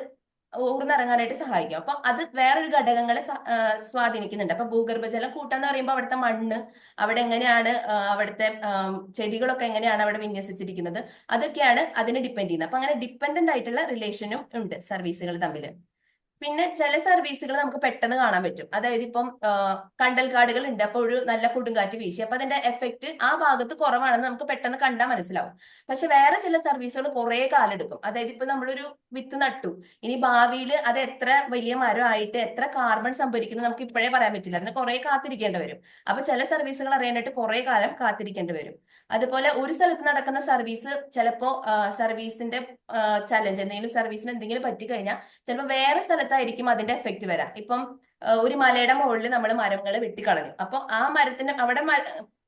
ഊർന്നിറങ്ങാനായിട്ട് സഹായിക്കും. അപ്പൊ അത് വേറൊരു ഘടകങ്ങളെ സ്വാധീനിക്കുന്നുണ്ട്. അപ്പൊ ഭൂഗർഭജലം കൂട്ടാന്ന് പറയുമ്പോൾ അവിടുത്തെ മണ്ണ്, അവിടെ എങ്ങനെയാണ് അവിടുത്തെ ചെടികളൊക്കെ എങ്ങനെയാണ് അവിടെ വിന്യസിച്ചിരിക്കുന്നത്, അതൊക്കെയാണ് അതിനെ ഡിപ്പെൻഡ് ചെയ്യുന്നത്. അപ്പൊ അങ്ങനെ ഡിപ്പെൻഡന്റ് ആയിട്ടുള്ള റിലേഷനും ഉണ്ട് സർവീസുകൾ തമ്മിൽ. പിന്നെ ചില സർവീസുകൾ നമുക്ക് പെട്ടെന്ന് കാണാൻ പറ്റും. അതായത് ഇപ്പം കണ്ടൽക്കാടുകൾ ഉണ്ട്, അപ്പൊ ഒരു നല്ല കൊടുങ്കാറ്റ് വീശി, അപ്പൊ അതിന്റെ എഫക്റ്റ് ആ ഭാഗത്ത് കുറവാണെന്ന് നമുക്ക് പെട്ടെന്ന് കണ്ടാൽ മനസ്സിലാവും. പക്ഷെ വേറെ ചില സർവീസുകൾ കുറെ കാലം എടുക്കും. അതായത് ഇപ്പൊ നമ്മളൊരു വിത്ത് നട്ടു, ഇനി ഭാവിയിൽ അത് എത്ര വലിയ മരമായിട്ട് എത്ര കാർബൺ സംഭരിക്കുന്നു നമുക്ക് ഇപ്പോഴേ പറയാൻ പറ്റില്ല, അതിന് കുറെ കാത്തിരിക്കേണ്ടി വരും. അപ്പൊ ചില സർവീസുകൾ അറിയാനായിട്ട് കുറെ കാലം കാത്തിരിക്കേണ്ടി വരും. അതുപോലെ ഒരു സ്ഥലത്ത് നടക്കുന്ന സർവീസ് ചിലപ്പോ സർവീസിന്റെ ചലഞ്ച്, എന്തെങ്കിലും സർവീസിന് എന്തെങ്കിലും പറ്റിക്കഴിഞ്ഞാൽ ചിലപ്പോൾ വേറെ സ്ഥലത്തായിരിക്കും അതിന്റെ എഫക്റ്റ് വരാം. ഇപ്പം ഒരു മലയുടെ മുകളിൽ നമ്മൾ മരങ്ങൾ വെട്ടിക്കളഞ്ഞു, അപ്പൊ ആ മരത്തിന്റെ അവിടെ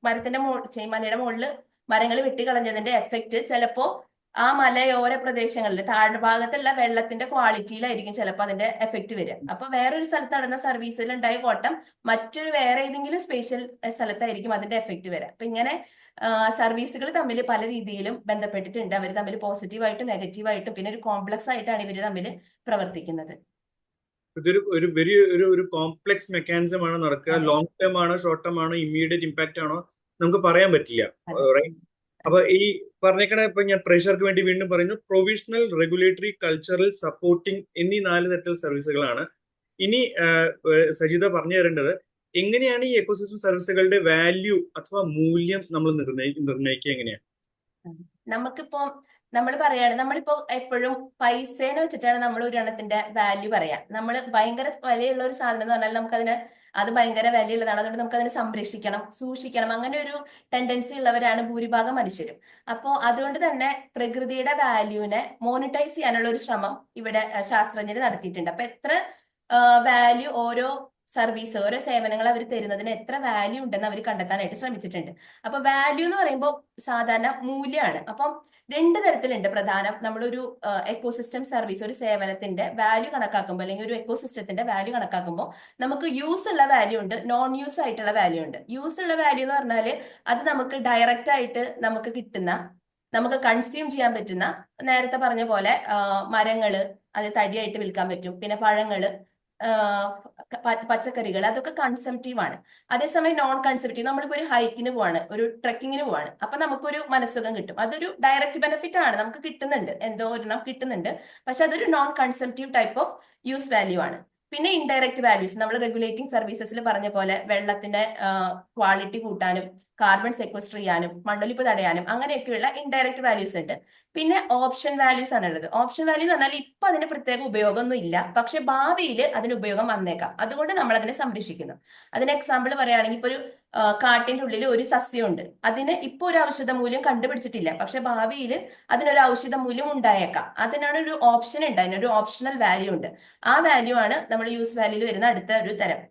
മരത്തിന്റെ മലയുടെ മുകളിൽ മരങ്ങൾ വെട്ടിക്കളഞ്ഞതിന്റെ എഫക്റ്റ് ചിലപ്പോ ആ മലയോര പ്രദേശങ്ങളിൽ താഴ്ഭാഗത്തുള്ള വെള്ളത്തിന്റെ ക്വാളിറ്റിയിലായിരിക്കും ചിലപ്പോൾ അതിന്റെ എഫക്റ്റ് വരിക. അപ്പൊ വേറൊരു സ്ഥലത്ത് നടന്ന സർവീസിൽ ഉണ്ടായ കോട്ടം മറ്റൊരു വേറെ ഏതെങ്കിലും സ്പെഷ്യൽ സ്ഥലത്തായിരിക്കും അതിന്റെ എഫക്റ്റ് വരിക. അപ്പൊ ഇങ്ങനെ സർവീസുകൾ തമ്മിൽ പല രീതിയിലും ബന്ധപ്പെട്ടിട്ടുണ്ട്. അവർ തമ്മിൽ പോസിറ്റീവായിട്ടും നെഗറ്റീവായിട്ടും പിന്നെ ഒരു കോംപ്ലക്സ് ആയിട്ടാണ് ഇവർ തമ്മിൽ പ്രവർത്തിക്കുന്നത്. ഇതൊരു ഒരു കോംപ്ലക്സ് മെക്കാനിസം ആണ് നടക്കുക. ലോങ് ടേം ആണോ, ഷോർട്ട് ടേം ആണോ, ഇമ്മീഡിയറ്റ് ഇമ്പാക്ട് ആണോ നമുക്ക് പറയാൻ പറ്റില്ല. അപ്പൊ ഈ പറഞ്ഞേക്കണ ഇപ്പൊ ഞാൻ പ്രേക്ഷകർക്ക് വേണ്ടി വീണ്ടും പറയുന്നു, പ്രൊവിഷണൽ, റെഗുലേറ്ററി, കൾച്ചറൽ, സപ്പോർട്ടിംഗ് എന്നീ 4 തരത്തിലുള്ള സർവീസുകളാണ്. ഇനി സജിത പറഞ്ഞു തരേണ്ടത് എങ്ങനെയാണ് ഈ എക്കോസിസ്റ്റം സർവീസുകളുടെ വാല്യൂ അഥവാ മൂല്യം നമ്മൾ നിർണ്ണയിക്കുക എങ്ങനെയാണ്? നമുക്കിപ്പോ നമ്മൾ പറയാണ്, നമ്മളിപ്പോ എപ്പോഴും പൈസേനെ വെച്ചിട്ടാണ് നമ്മൾ ഒരു എണ്ണത്തിന്റെ വാല്യൂ പറയാ. നമ്മൾ ഭയങ്കര വിലയുള്ള ഒരു സാധനം എന്ന് പറഞ്ഞാൽ നമുക്കതിന് അത് ഭയങ്കര വിലയുള്ളതാണ്, അതുകൊണ്ട് നമുക്ക് അതിനെ സംരക്ഷിക്കണം, സൂക്ഷിക്കണം, അങ്ങനെ ഒരു ടെൻഡൻസി ഉള്ളവരാണ് ഭൂരിഭാഗം മനുഷ്യരും. അപ്പോൾ അതുകൊണ്ട് തന്നെ പ്രകൃതിയുടെ വാല്യൂവിനെ മോണിറ്റൈസ് ചെയ്യാനുള്ള ഒരു ശ്രമം ഇവിടെ ശാസ്ത്രജ്ഞർ നടത്തിയിട്ടുണ്ട്. അപ്പൊ എത്ര വാല്യൂ ഓരോ സർവീസ്, ഓരോ സേവനങ്ങൾ അവർ തരുന്നതിന് എത്ര വാല്യൂ ഉണ്ടെന്ന് അവർ കണ്ടെത്താനായിട്ട് ശ്രമിച്ചിട്ടുണ്ട്. അപ്പൊ വാല്യൂ എന്ന് പറയുമ്പോൾ സാധാരണ മൂല്യമാണ്. അപ്പം 2 തരത്തിലുണ്ട് പ്രധാനം. നമ്മളൊരു എക്കോസിസ്റ്റം സർവീസ്, ഒരു സേവനത്തിന്റെ വാല്യൂ കണക്കാക്കുമ്പോൾ, അല്ലെങ്കിൽ ഒരു എക്കോസിസ്റ്റത്തിന്റെ വാല്യൂ കണക്കാക്കുമ്പോൾ നമുക്ക് യൂസ് ഉള്ള വാല്യൂ ഉണ്ട്, നോൺ യൂസ് ആയിട്ടുള്ള വാല്യൂ ഉണ്ട്. യൂസ് ഉള്ള വാല്യൂ എന്ന് പറഞ്ഞാൽ അത് നമുക്ക് ഡയറക്റ്റ് ആയിട്ട് നമുക്ക് കിട്ടുന്ന, നമുക്ക് കൺസ്യൂം ചെയ്യാൻ പറ്റുന്ന, നേരത്തെ പറഞ്ഞ പോലെ മരങ്ങള് അത് തടിയായിട്ട് വിൽക്കാൻ പറ്റും, പിന്നെ പഴങ്ങള്, പച്ചക്കറികൾ, അതൊക്കെ കൺസംപ്റ്റീവ് ആണ്. അതേസമയം നോൺ കൺസംപ്റ്റീവ്, നമ്മളിപ്പോ ഒരു ഹൈക്കിന് പോവാണ്, ഒരു ട്രെക്കിങ്ങിന് പോവാണ്, അപ്പൊ നമുക്കൊരു മനസ്സുഖം കിട്ടും, അതൊരു ഡയറക്റ്റ് ബെനിഫിറ്റ് ആണ്, നമുക്ക് കിട്ടുന്നുണ്ട്, എന്തോ ഒരെണ്ണം കിട്ടുന്നുണ്ട്. പക്ഷെ അതൊരു non consumptive type of use value ആണ്. പിന്നെ ഇൻഡയറക്റ്റ് വാല്യൂസ്, നമ്മൾ റെഗുലേറ്റിംഗ് സർവീസസിൽ പറഞ്ഞ പോലെ വെള്ളത്തിന്റെ ക്വാളിറ്റി കൂട്ടാനും കാർബൺ സെക്വസ്റ്റർ ചെയ്യാനും മണ്ണൊലിപ്പ് തടയാനും അങ്ങനെയൊക്കെയുള്ള ഇൻഡയറക്റ്റ് വാല്യൂസ് ഉണ്ട്. പിന്നെ ഓപ്ഷൻ വാല്യൂസ് ആണ് ഉള്ളത്. ഓപ്ഷൻ വാല്യൂ എന്ന് പറഞ്ഞാൽ ഇപ്പൊ അതിന് പ്രത്യേക ഉപയോഗമൊന്നും ഇല്ല, പക്ഷെ ഭാവിയിൽ അതിന് ഉപയോഗം വന്നേക്കാം, അതുകൊണ്ട് നമ്മൾ അതിനെ സംരക്ഷിക്കുന്നു. അതിന് എക്സാമ്പിൾ പറയുകയാണെങ്കിൽ ഇപ്പൊ ഒരു കാട്ടിന്റെ ഉള്ളിൽ ഒരു സസ്യമുണ്ട്, അതിന് ഇപ്പൊ ഒരു ഔഷധ മൂല്യം കണ്ടുപിടിച്ചിട്ടില്ല, പക്ഷെ ഭാവിയിൽ അതിനൊരു ഔഷധ മൂല്യം ഉണ്ടായേക്കാം, അതിനാണ് ഒരു ഓപ്ഷൻ ഉണ്ട്, അതിനൊരു ഓപ്ഷണൽ വാല്യൂ ഉണ്ട്. ആ വാല്യൂ ആണ് നമ്മൾ യൂസ് വാല്യൂയിൽ വരുന്ന അടുത്ത ഒരു തരം.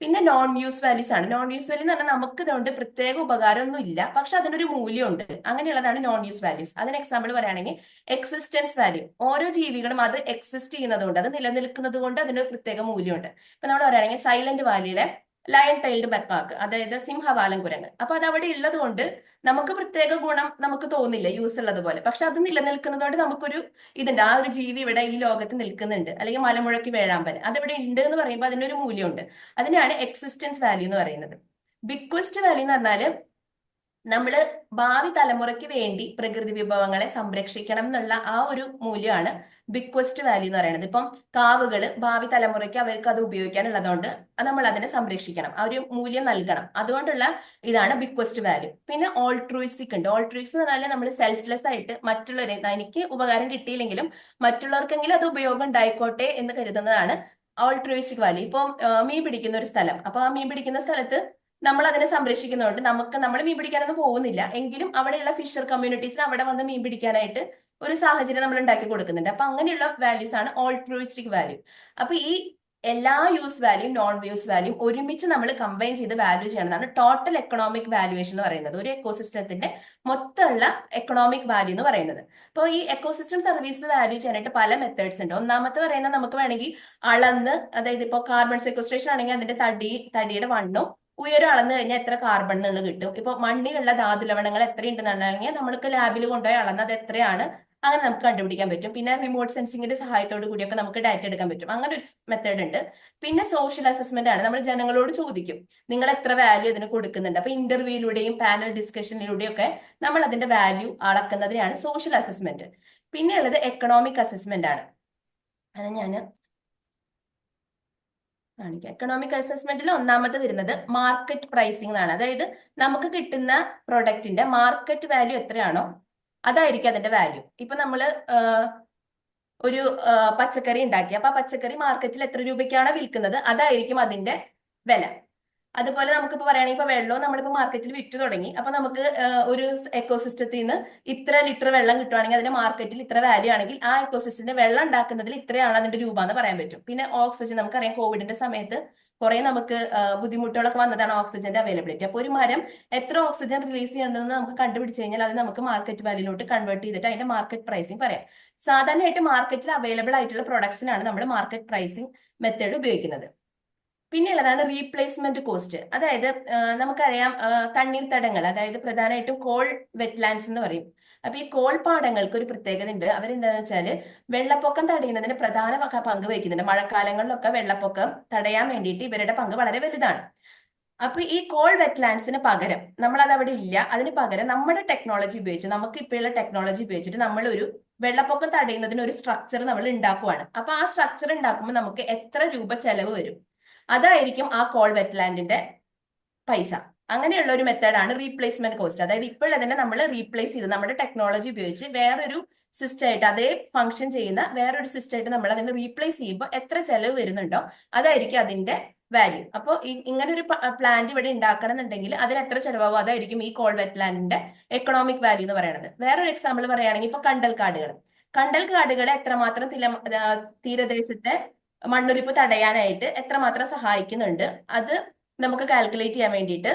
പിന്നെ നോൺ യൂസ് വാല്യൂസ് ആണ്. നോൺ യൂസ് വാല്യൂ എന്ന് പറഞ്ഞാൽ നമുക്ക് ഇതുകൊണ്ട് പ്രത്യേക ഉപകാരമൊന്നും ഇല്ല, പക്ഷെ അതിനൊരു മൂല്യമുണ്ട്, അങ്ങനെയുള്ളതാണ് നോൺ യൂസ് വാല്യൂസ്. അതിന് എക്സാമ്പിൾ പറയുകയാണെങ്കിൽ എക്സിസ്റ്റൻസ് വാല്യൂ, ഓരോ ജീവികളും അത് എക്സിസ്റ്റ് ചെയ്യുന്നതുകൊണ്ട്, അത് നിലനിൽക്കുന്നത് കൊണ്ട് അതിന് പ്രത്യേക മൂല്യമുണ്ട്. ഇപ്പൊ നമ്മൾ പറയുകയാണെങ്കിൽ സൈലന്റ് വാലിയിലെ ലയൺ ടൈൽഡ് മെക്കാക്ക്, അതായത് സിംഹവാലൻ കുരങ്ങ്, അപ്പൊ അത് അവിടെ ഉള്ളത് കൊണ്ട് നമുക്ക് പ്രത്യേക ഗുണം നമുക്ക് തോന്നില്ല യൂസ് ഉള്ളത് പോലെ, പക്ഷെ അത് നിലനിൽക്കുന്നതുകൊണ്ട് നമുക്കൊരു ഇതുണ്ട്, ആ ഒരു ജീവി ഇവിടെ ഈ ലോകത്ത് നിൽക്കുന്നുണ്ട്. അല്ലെങ്കിൽ മലമുഴക്കി വേഴാമ്പൽ അതിവിടെ ഉണ്ട് എന്ന് പറയുമ്പോൾ അതിനൊരു മൂല്യമുണ്ട്, അതിനാണ് എക്സിസ്റ്റൻസ് വാല്യൂ എന്ന് പറയുന്നത്. ബിക്വസ്റ്റ് വാല്യൂ എന്ന് പറഞ്ഞാല് നമ്മള് ഭാവി തലമുറയ്ക്ക് വേണ്ടി പ്രകൃതി വിഭവങ്ങളെ സംരക്ഷിക്കണം എന്നുള്ള ആ ഒരു മൂല്യമാണ് ബിക്വസ്റ്റ് വാല്യൂ എന്ന് പറയുന്നത്. ഇപ്പം കാവുകള് ഭാവി തലമുറയ്ക്ക് അവർക്ക് അത് ഉപയോഗിക്കാനുള്ളതുകൊണ്ട് നമ്മൾ അതിനെ സംരക്ഷിക്കണം, ആ ഒരു മൂല്യം നൽകണം, അതുകൊണ്ടുള്ള ഇതാണ് ബിക്വസ്റ്റ് വാല്യൂ. പിന്നെ ഓൾട്രൂയിസ്റ്റിക് ഉണ്ട്. ഓൾട്രൂയിസ്റ്റ് എന്ന് പറഞ്ഞാൽ നമ്മൾ സെൽഫ്ലെസ് ആയിട്ട് മറ്റുള്ളവരെ, എനിക്ക് ഉപകാരം കിട്ടിയില്ലെങ്കിലും മറ്റുള്ളവർക്കെങ്കിലും അത് ഉപയോഗം ഉണ്ടായിക്കോട്ടെ എന്ന് കരുതുന്നതാണ് ഓൾട്രൂയിസ്റ്റിക് വാല്യൂ. ഇപ്പം മീൻ പിടിക്കുന്ന ഒരു സ്ഥലം, അപ്പൊ ആ മീൻ പിടിക്കുന്ന സ്ഥലത്ത് നമ്മൾ അതിനെ സംരക്ഷിക്കുന്നതുകൊണ്ട് നമ്മൾ മീൻ പിടിക്കാനൊന്നും പോകുന്നില്ല, എങ്കിലും അവിടെയുള്ള ഫിഷർ കമ്മ്യൂണിറ്റീസിന് അവിടെ വന്ന് മീൻ പിടിക്കാനായിട്ട് ഒരു സാഹചര്യം നമ്മൾ ഉണ്ടാക്കി കൊടുക്കുന്നുണ്ട്. അപ്പൊ അങ്ങനെയുള്ള വാല്യൂസ് ആണ് ഓൾട്രൂയിസ്റ്റിക് വാല്യൂ. അപ്പൊ ഈ എല്ലാ യൂസ് വാല്യൂം നോൺ യൂസ് വാല്യൂം ഒരുമിച്ച് നമ്മൾ കമ്പൈൻ ചെയ്ത് വാല്യൂ ചെയ്യണമെന്നാണ് ടോട്ടൽ എക്കണോമിക് വാല്യുവേഷൻ എന്ന് പറയുന്നത്, ഒരു എക്കോസിസ്റ്റത്തിന്റെ മൊത്തമുള്ള എക്കണോമിക് വാല്യൂ എന്ന് പറയുന്നത്. അപ്പോൾ ഈ എക്കോസിസ്റ്റം സർവീസ് വാല്യൂ ചെയ്യാനായിട്ട് പല മെത്തേഡ്സ് ഉണ്ട്. ഒന്നാമത്തെ പറയുന്നത് നമുക്ക് വേണമെങ്കിൽ അളന്ന്, അതായത് ഇപ്പോൾ കാർബൺ സെക്വസ്ട്രേഷൻ ആണെങ്കിൽ അതിന്റെ തടിയുടെ വണ്ണും ഉയരം അളന്നു കഴിഞ്ഞാൽ എത്ര കാർബൺ എന്നുള്ളത് കിട്ടും. ഇപ്പൊ മണ്ണിലുള്ള ധാതുലവണങ്ങൾ എത്രയുണ്ടെന്നുണ്ടെങ്കിൽ നമ്മൾക്ക് ലാബിൽ കൊണ്ടുപോയി അളന്ന് അത് എത്രയാണ് അങ്ങനെ നമുക്ക് കണ്ടുപിടിക്കാൻ പറ്റും. പിന്നെ റിമോട്ട് സെൻസിങ്ങിന്റെ സഹായത്തോടു കൂടിയൊക്കെ നമുക്ക് ഡാറ്റ എടുക്കാൻ പറ്റും, അങ്ങനെ ഒരു മെത്തേഡ് ഉണ്ട്. പിന്നെ സോഷ്യൽ അസസ്മെന്റ് ആണ്, നമ്മൾ ജനങ്ങളോട് ചോദിക്കും നിങ്ങൾ എത്ര വാല്യൂ അതിന് കൊടുക്കുന്നുണ്ട്. അപ്പൊ ഇന്റർവ്യൂയിലൂടെയും പാനൽ ഡിസ്കഷനിലൂടെയും ഒക്കെ നമ്മൾ അതിന്റെ വാല്യൂ അളക്കുന്നതിനാണ് സോഷ്യൽ അസസ്മെന്റ്. പിന്നെ ഉള്ളത് എക്കണോമിക് അസസ്മെന്റ് ആണ്, അത് ഞാൻ കാണിക്കാം. എക്കണോമിക് അസസ്മെന്റിൽ ഒന്നാമത് വരുന്നത് മാർക്കറ്റ് പ്രൈസിംഗ് എന്നാണ്. അതായത് നമുക്ക് കിട്ടുന്ന പ്രൊഡക്റ്റിന്റെ മാർക്കറ്റ് വാല്യൂ എത്രയാണോ അതായിരിക്കും അതിന്റെ വാല്യൂ. ഇപ്പൊ നമ്മള് ഒരു പച്ചക്കറി ഉണ്ടാക്കി, അപ്പൊ ആ പച്ചക്കറി മാർക്കറ്റിൽ എത്ര രൂപയ്ക്കാണോ വിൽക്കുന്നത് അതായിരിക്കും അതിന്റെ വില. അതുപോലെ നമുക്കിപ്പോ പറയുകയാണെങ്കിൽ ഇപ്പൊ വെള്ളവും നമ്മളിപ്പോ മാർക്കറ്റിൽ വിറ്റ് തുടങ്ങി, അപ്പൊ നമുക്ക് ഒരു എക്കോസിസ്റ്റത്തിൽ നിന്ന് ഇത്ര ലിറ്റർ വെള്ളം കിട്ടുവാണെങ്കിൽ അതിന്റെ മാർക്കറ്റിൽ ഇത്ര വാല്യൂ ആണെങ്കിൽ ആ എക്കോസിസ്റ്റത്തിന്റെ വെള്ളം ഉണ്ടാക്കുന്നതിൽ ഇത്രയാണ് അതിന്റെ രൂപ എന്ന് പറയാൻ പറ്റും. പിന്നെ ഓക്സിജൻ, നമുക്കറിയാം കോവിഡിന്റെ സമയത്ത് കുറെ നമുക്ക് ബുദ്ധിമുട്ടുകളൊക്കെ വന്നതാണ് ഓക്സിജന്റെ അവൈലബിലിറ്റി. അപ്പൊ ഒരു മരം എത്ര ഓക്സിജൻ റിലീസ് ചെയ്യണമെന്ന് നമുക്ക് കണ്ടുപിടിച്ച് കഴിഞ്ഞാൽ അത് നമുക്ക് മാർക്കറ്റ് വാല്യൂലോട്ട് കൺവേർട്ട് ചെയ്തിട്ട് അതിന്റെ മാർക്കറ്റ് പ്രൈസിങ് പറയാം. സാധാരണയായിട്ട് മാർക്കറ്റിൽ അവൈലബിൾ ആയിട്ടുള്ള പ്രൊഡക്ട്സിനാണ് നമ്മൾ മാർക്കറ്റ് പ്രൈസിങ് മെത്തേഡ് ഉപയോഗിക്കുന്നത്. പിന്നെയുള്ളതാണ് റീപ്ലേസ്മെന്റ് കോസ്റ്റ്. അതായത് നമുക്കറിയാം തണ്ണീർത്തടങ്ങൾ, അതായത് പ്രധാനമായിട്ടും കോൾ വെറ്റ്ലാൻഡ്സ് എന്ന് പറയും. അപ്പൊ ഈ കോൾ പാടങ്ങൾക്ക് ഒരു പ്രത്യേകത ഉണ്ട്. അവരെന്താന്ന് വെച്ചാല് വെള്ളപ്പൊക്കം തടയുന്നതിന് പ്രധാന പങ്ക് വഹിക്കുന്നുണ്ട്. മഴക്കാലങ്ങളിലൊക്കെ വെള്ളപ്പൊക്കം തടയാൻ വേണ്ടിയിട്ട് ഇവരുടെ പങ്ക് വളരെ വലുതാണ്. അപ്പൊ ഈ കോൾ വെറ്റ്ലാൻഡ്സിന് പകരം നമ്മളത് അവിടെ ഇല്ല, അതിന് പകരം നമ്മുടെ ടെക്നോളജി ഉപയോഗിച്ച്, നമുക്ക് ഇപ്പോഴുള്ള ടെക്നോളജി ഉപയോഗിച്ചിട്ട് നമ്മൾ ഒരു വെള്ളപ്പൊക്കം തടയുന്നതിന് ഒരു സ്ട്രക്ചർ നമ്മൾ ഉണ്ടാക്കുവാണ്. അപ്പൊ ആ സ്ട്രക്ചർ ഉണ്ടാക്കുമ്പോൾ നമുക്ക് എത്ര രൂപ ചെലവ് വരും, അതായിരിക്കും ആ കോൾ വെറ്റ്ലാൻഡിന്റെ പൈസ. അങ്ങനെയുള്ള ഒരു മെത്തേഡാണ് റീപ്ലേസ്മെന്റ് കോസ്റ്റ്. അതായത് ഇപ്പോൾ അതിനെ നമ്മൾ റീപ്ലേസ് ചെയ്ത് നമ്മുടെ ടെക്നോളജി ഉപയോഗിച്ച് വേറൊരു സിസ്റ്റം ആയിട്ട്, അതേ ഫംഗ്ഷൻ ചെയ്യുന്ന വേറൊരു സിസ്റ്റം ആയിട്ട് നമ്മൾ അതിനെ റീപ്ലേസ് ചെയ്യുമ്പോൾ എത്ര ചെലവ് വരുന്നുണ്ടോ അതായിരിക്കും അതിന്റെ വാല്യൂ. അപ്പോൾ ഇങ്ങനെ ഒരു പ്ലാന്റ് ഇവിടെ ഉണ്ടാക്കണം എന്നുണ്ടെങ്കിൽ അതിന് എത്ര ചെലവാകും, അതായിരിക്കും ഈ കോൾ വെറ്റ്ലാൻഡിന്റെ എക്കണോമിക് വാല്യൂ എന്ന് പറയുന്നത്. വേറൊരു എക്സാമ്പിൾ പറയുകയാണെങ്കിൽ ഇപ്പൊ കണ്ടൽ കാടുകളെ എത്രമാത്രം തീരദേശത്തെ മണ്ണൊലിപ്പ് തടയാനായിട്ട് എത്രമാത്രം സഹായിക്കുന്നുണ്ട് അത് നമുക്ക് കാൽക്കുലേറ്റ് ചെയ്യാൻ വേണ്ടിയിട്ട്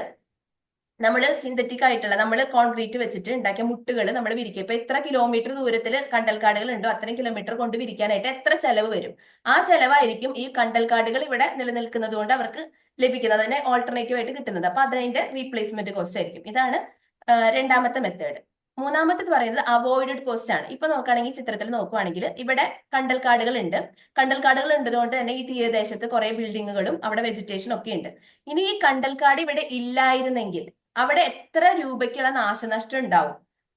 നമ്മൾ സിന്തറ്റിക് ആയിട്ടുള്ള, നമ്മൾ കോൺക്രീറ്റ് വെച്ചിട്ട് ഉണ്ടാക്കിയ മുട്ടുകൾ നമ്മൾ വിരിക്കുക. ഇപ്പൊ എത്ര കിലോമീറ്റർ ദൂരത്തിൽ കണ്ടൽക്കാടുകൾ ഉണ്ടോ അത്രയും കിലോമീറ്റർ കൊണ്ട് വിരിക്കാനായിട്ട് എത്ര ചെലവ് വരും, ആ ചെലവായിരിക്കും ഈ കണ്ടൽക്കാടുകൾ ഇവിടെ നിലനിൽക്കുന്നത് കൊണ്ട് അവർക്ക് ലഭിക്കുന്നത്, അതിനെ ഓൾട്ടർനേറ്റീവ് ആയിട്ട് കിട്ടുന്നത്. അപ്പൊ അതിന്റെ റീപ്ലേസ്മെന്റ് കോസ്റ്റ് ആയിരിക്കും. ഇതാണ് രണ്ടാമത്തെ മെത്തേഡ്. മൂന്നാമത്തേത് പറയുന്നത് അവോയ്ഡഡ് കോസ്റ്റ് ആണ്. ഇപ്പൊ നോക്കുകയാണെങ്കിൽ ചിത്രത്തിൽ നോക്കുകയാണെങ്കിൽ ഇവിടെ കണ്ടൽക്കാടുകൾ ഉണ്ടതുകൊണ്ട് തന്നെ ഈ തീരദേശത്ത് കുറെ ബിൽഡിങ്ങുകളും അവിടെ വെജിറ്റേഷൻ ഒക്കെ ഉണ്ട്. ഇനി ഈ കണ്ടൽക്കാട് ഇവിടെ ഇല്ലായിരുന്നെങ്കിൽ അവിടെ എത്ര രൂപയ്ക്കുള്ള നാശനഷ്ടം ഉണ്ടാവും,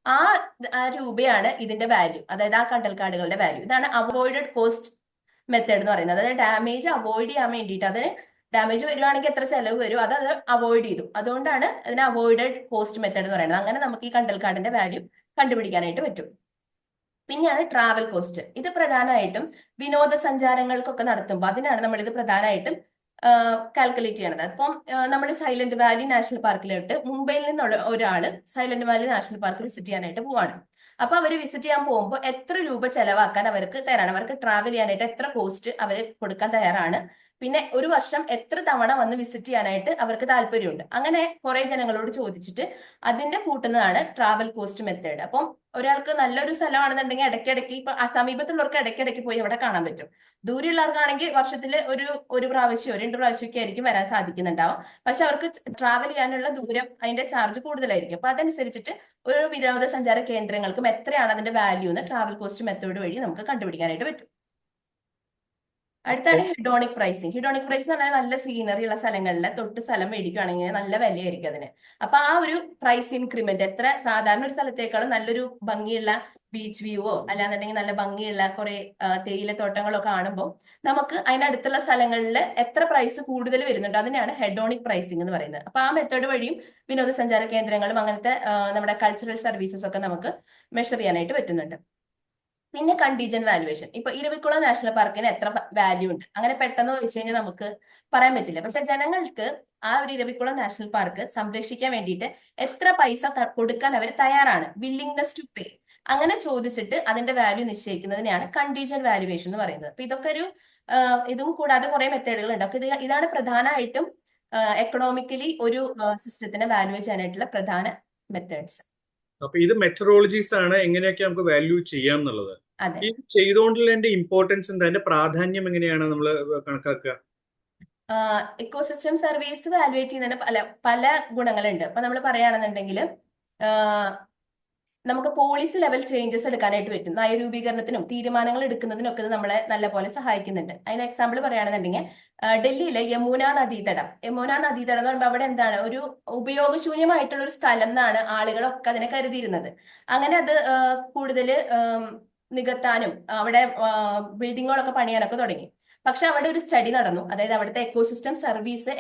ആ രൂപയാണ് ഇതിന്റെ വാല്യൂ, അതായത് ആ കണ്ടൽക്കാടുകളുടെ വാല്യൂ. ഇതാണ് അവോയ്ഡഡ് കോസ്റ്റ് മെത്തേഡ് എന്ന് പറയുന്നത്. അതായത് ഡാമേജ് അവോയ്ഡ് ചെയ്യാൻ വേണ്ടിയിട്ട്, അതിന് ഡാമേജ് വരുവാണെങ്കിൽ എത്ര ചെലവ് വരും അത് അവോയ്ഡ് ചെയ്തു, അതുകൊണ്ടാണ് അതിന് അവോയ്ഡഡ് കോസ്റ്റ് മെത്തേഡ് എന്ന് പറയുന്നത്. അങ്ങനെ നമുക്ക് ഈ കണ്ടൽക്കാടിന്റെ വാല്യൂ കണ്ടുപിടിക്കാനായിട്ട് പറ്റും. പിന്നെയാണ് ട്രാവൽ കോസ്റ്റ്. ഇത് പ്രധാനമായിട്ടും വിനോദസഞ്ചാരങ്ങൾക്കൊക്കെ നടത്തുമ്പോൾ അതിനാണ് നമ്മൾ ഇത് പ്രധാനമായിട്ടും കാൽക്കുലേറ്റ് ചെയ്യണത്. അപ്പം നമ്മൾ സൈലന്റ് വാലി നാഷണൽ പാർക്കിലോട്ട് മുംബൈയിൽ നിന്നുള്ള ഒരാള് silent Valley national park visit ചെയ്യാനായിട്ട് പോവാണ്. അപ്പൊ അവർ വിസിറ്റ് ചെയ്യാൻ പോകുമ്പോൾ എത്ര രൂപ ചെലവാക്കാൻ അവർക്ക് തയ്യാറാണ്, അവർക്ക് ട്രാവൽ ചെയ്യാനായിട്ട് എത്ര കോസ്റ്റ് അവർ കൊടുക്കാൻ തയ്യാറാണ്, പിന്നെ ഒരു വർഷം എത്ര തവണ വന്ന് വിസിറ്റ് ചെയ്യാനായിട്ട് അവർക്ക് താല്പര്യമുണ്ട്. അങ്ങനെ കുറെ ജനങ്ങളോട് ചോദിച്ചിട്ട് അതിന്റെ കൂട്ടുന്നതാണ് ട്രാവൽ കോസ്റ്റ് മെത്തേഡ്. അപ്പം ഒരാൾക്ക് നല്ലൊരു സ്ഥലമാണെന്നുണ്ടെങ്കിൽ ഇടയ്ക്കിടയ്ക്ക് ഇപ്പൊ സമീപത്തുള്ളവർക്ക് ഇടയ്ക്കിടയ്ക്ക് പോയി അവിടെ കാണാൻ പറ്റും. ദൂരെയുള്ളവർക്കാണെങ്കിൽ വർഷത്തിൽ ഒരു പ്രാവശ്യമോ 2 പ്രാവശ്യമൊക്കെ ആയിരിക്കും വരാൻ സാധിക്കുന്നുണ്ടാവും. പക്ഷെ അവർക്ക് ട്രാവൽ ചെയ്യാനുള്ള ദൂരം അതിന്റെ ചാർജ് കൂടുതലായിരിക്കും. അപ്പൊ അതനുസരിച്ചിട്ട് ഒരു വിനോദസഞ്ചാര കേന്ദ്രങ്ങൾക്കും എത്രയാണ് അതിന്റെ വാല്യൂ എന്ന് ട്രാവൽ കോസ്റ്റ് മെത്തേഡ് വഴി നമുക്ക് കണ്ടുപിടിക്കാനായിട്ട് പറ്റും. അടുത്താണ് ഹിഡോണിക് പ്രൈസിങ്. ഹിഡോണിക് പ്രൈസ് എന്ന് പറഞ്ഞാൽ നല്ല സീനറി ഉള്ള സ്ഥലങ്ങളിൽ തൊട്ട് സ്ഥലം മേടിക്കുകയാണെങ്കിൽ നല്ല വിലയായിരിക്കും അതിന്. അപ്പൊ ആ ഒരു പ്രൈസ് ഇൻക്രിമെന്റ് എത്ര, സാധാരണ ഒരു സ്ഥലത്തേക്കാളും നല്ലൊരു ഭംഗിയുള്ള ബീച്ച് വ്യൂവോ അല്ലാന്നുണ്ടെങ്കിൽ നല്ല ഭംഗിയുള്ള കുറെ തേയിലത്തോട്ടങ്ങളോ കാണുമ്പോൾ നമുക്ക് അതിനടുത്തുള്ള സ്ഥലങ്ങളിൽ എത്ര പ്രൈസ് കൂടുതൽ വരുന്നുണ്ട് അതിനാണ് ഹെഡോണിക് പ്രൈസിങ് എന്ന് പറയുന്നത്. അപ്പൊ ആ മെത്തേഡ് വഴിയും വിനോദസഞ്ചാര കേന്ദ്രങ്ങളും അങ്ങനത്തെ നമ്മുടെ കൾച്ചറൽ സർവീസസ് ഒക്കെ നമുക്ക് മെഷർ ചെയ്യാനായിട്ട് പറ്റുന്നുണ്ട്. പിന്നെ കണ്ടീജന്റ് വാല്യുവേഷൻ. ഇപ്പൊ ഇരവിക്കുളം നാഷണൽ പാർക്കിന് എത്ര വാല്യൂ ഉണ്ട് അങ്ങനെ പെട്ടെന്ന് ചോദിച്ചു കഴിഞ്ഞാൽ നമുക്ക് പറയാൻ പറ്റില്ല. പക്ഷെ ജനങ്ങൾക്ക് ആ ഒരു ഇരവിക്കുളം നാഷണൽ പാർക്ക് സംരക്ഷിക്കാൻ വേണ്ടിയിട്ട് എത്ര പൈസ കൊടുക്കാൻ അവർ തയ്യാറാണ്, വില്ലിംഗ്നെസ് ടു പേ, അങ്ങനെ ചോദിച്ചിട്ട് അതിന്റെ വാല്യൂ നിശ്ചയിക്കുന്നതിനെയാണ് കണ്ടീജന്റ് വാല്യുവേഷൻ എന്ന് പറയുന്നത്. അപ്പൊ ഇതൊക്കെ ഒരു ഇതും കൂടാതെ കുറെ മെത്തേഡുകൾ ഉണ്ട്. അപ്പൊ ഇതാണ് പ്രധാനമായിട്ടും എക്കണോമിക്കലി ഒരു സിസ്റ്റത്തിനെ വാല്യൂ ചെയ്യാനായിട്ടുള്ള പ്രധാന മെത്തേഡ്സ്. അപ്പൊ ഇത് മെത്തഡോളജീസ് ആണ് എങ്ങനെയൊക്കെ നമുക്ക് വാല്യൂ ചെയ്യാം എന്നുള്ളത്. അതെ, ഈ ചെയ്തുകൊണ്ടുള്ളതിന്റെ ഇമ്പോർട്ടൻസ് എന്താ, അതിന്റെ പ്രാധാന്യം എങ്ങനെയാണ് നമ്മൾ കണക്കാക്കുക? ഇക്കോസിസ്റ്റം സർവീസ് വാലുവേറ്റ് ചെയ്യുന്നതിന് പല ഗുണങ്ങളുണ്ട്. അപ്പൊ നമ്മൾ പറയുകയാണെന്നുണ്ടെങ്കിൽ നമുക്ക് പോളിസി ലെവൽ ചേഞ്ചസ് എടുക്കാനായിട്ട് പറ്റും. നയരൂപീകരണത്തിനും തീരുമാനങ്ങൾ എടുക്കുന്നതിനും ഒക്കെ ഇത് നമ്മളെ നല്ലപോലെ സഹായിക്കുന്നുണ്ട്. അതിന് എക്സാമ്പിൾ പറയുകയാണെന്നുണ്ടെങ്കിൽ ഡൽഹിയിലെ യമുന നദീതടം എന്ന് പറയുമ്പോൾ അവിടെ എന്താണ്, ഒരു ഉപയോഗശൂന്യമായിട്ടുള്ള ഒരു സ്ഥലം എന്നാണ് ആളുകളൊക്കെ അതിനെ കരുതിയിരുന്നത്. അങ്ങനെ അത് കൂടുതൽ നികത്താനും അവിടെ ബിൽഡിങ്ങുകളൊക്കെ പണിയാനൊക്കെ തുടങ്ങി. പക്ഷെ അവിടെ ഒരു സ്റ്റഡി നടന്നു, അതായത് അവിടുത്തെ എക്കോസിസ്റ്റം സർവീസ്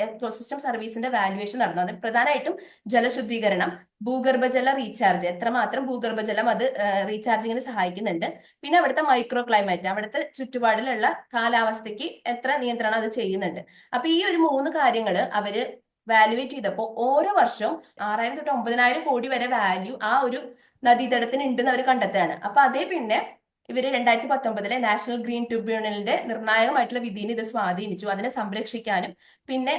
എക്കോസിസ്റ്റം സർവീസിന്റെ വാല്യുവേഷൻ നടന്നു. അത് പ്രധാനമായിട്ടും ജലശുദ്ധീകരണം, ഭൂഗർഭജല റീചാർജ്, എത്രമാത്രം ഭൂഗർഭജലം അത് റീചാർജിങ്ങിന് സഹായിക്കുന്നുണ്ട്, പിന്നെ അവിടുത്തെ മൈക്രോ ക്ലൈമറ്റ്, അവിടുത്തെ ചുറ്റുപാടിലുള്ള കാലാവസ്ഥയ്ക്ക് എത്ര നിയന്ത്രണം അത് ചെയ്യുന്നുണ്ട്. അപ്പൊ ഈ ഒരു 3 കാര്യങ്ങൾ അവര് വാല്യുവേറ്റ് ചെയ്തപ്പോൾ ഓരോ വർഷവും 6000 തൊട്ട് 9000 കോടി വരെ വാല്യൂ ആ ഒരു നദീതടത്തിന് ഉണ്ടെന്ന് അവർ കണ്ടെത്തുകയാണ്. അപ്പൊ അതേ പിന്നെ ഇവര് 2019 നാഷണൽ ഗ്രീൻ ട്രിബ്യൂണലിന്റെ നിർണായകമായിട്ടുള്ള വിധിനെ ഇത് സ്വാധീനിച്ചു. അതിനെ സംരക്ഷിക്കാനും പിന്നെ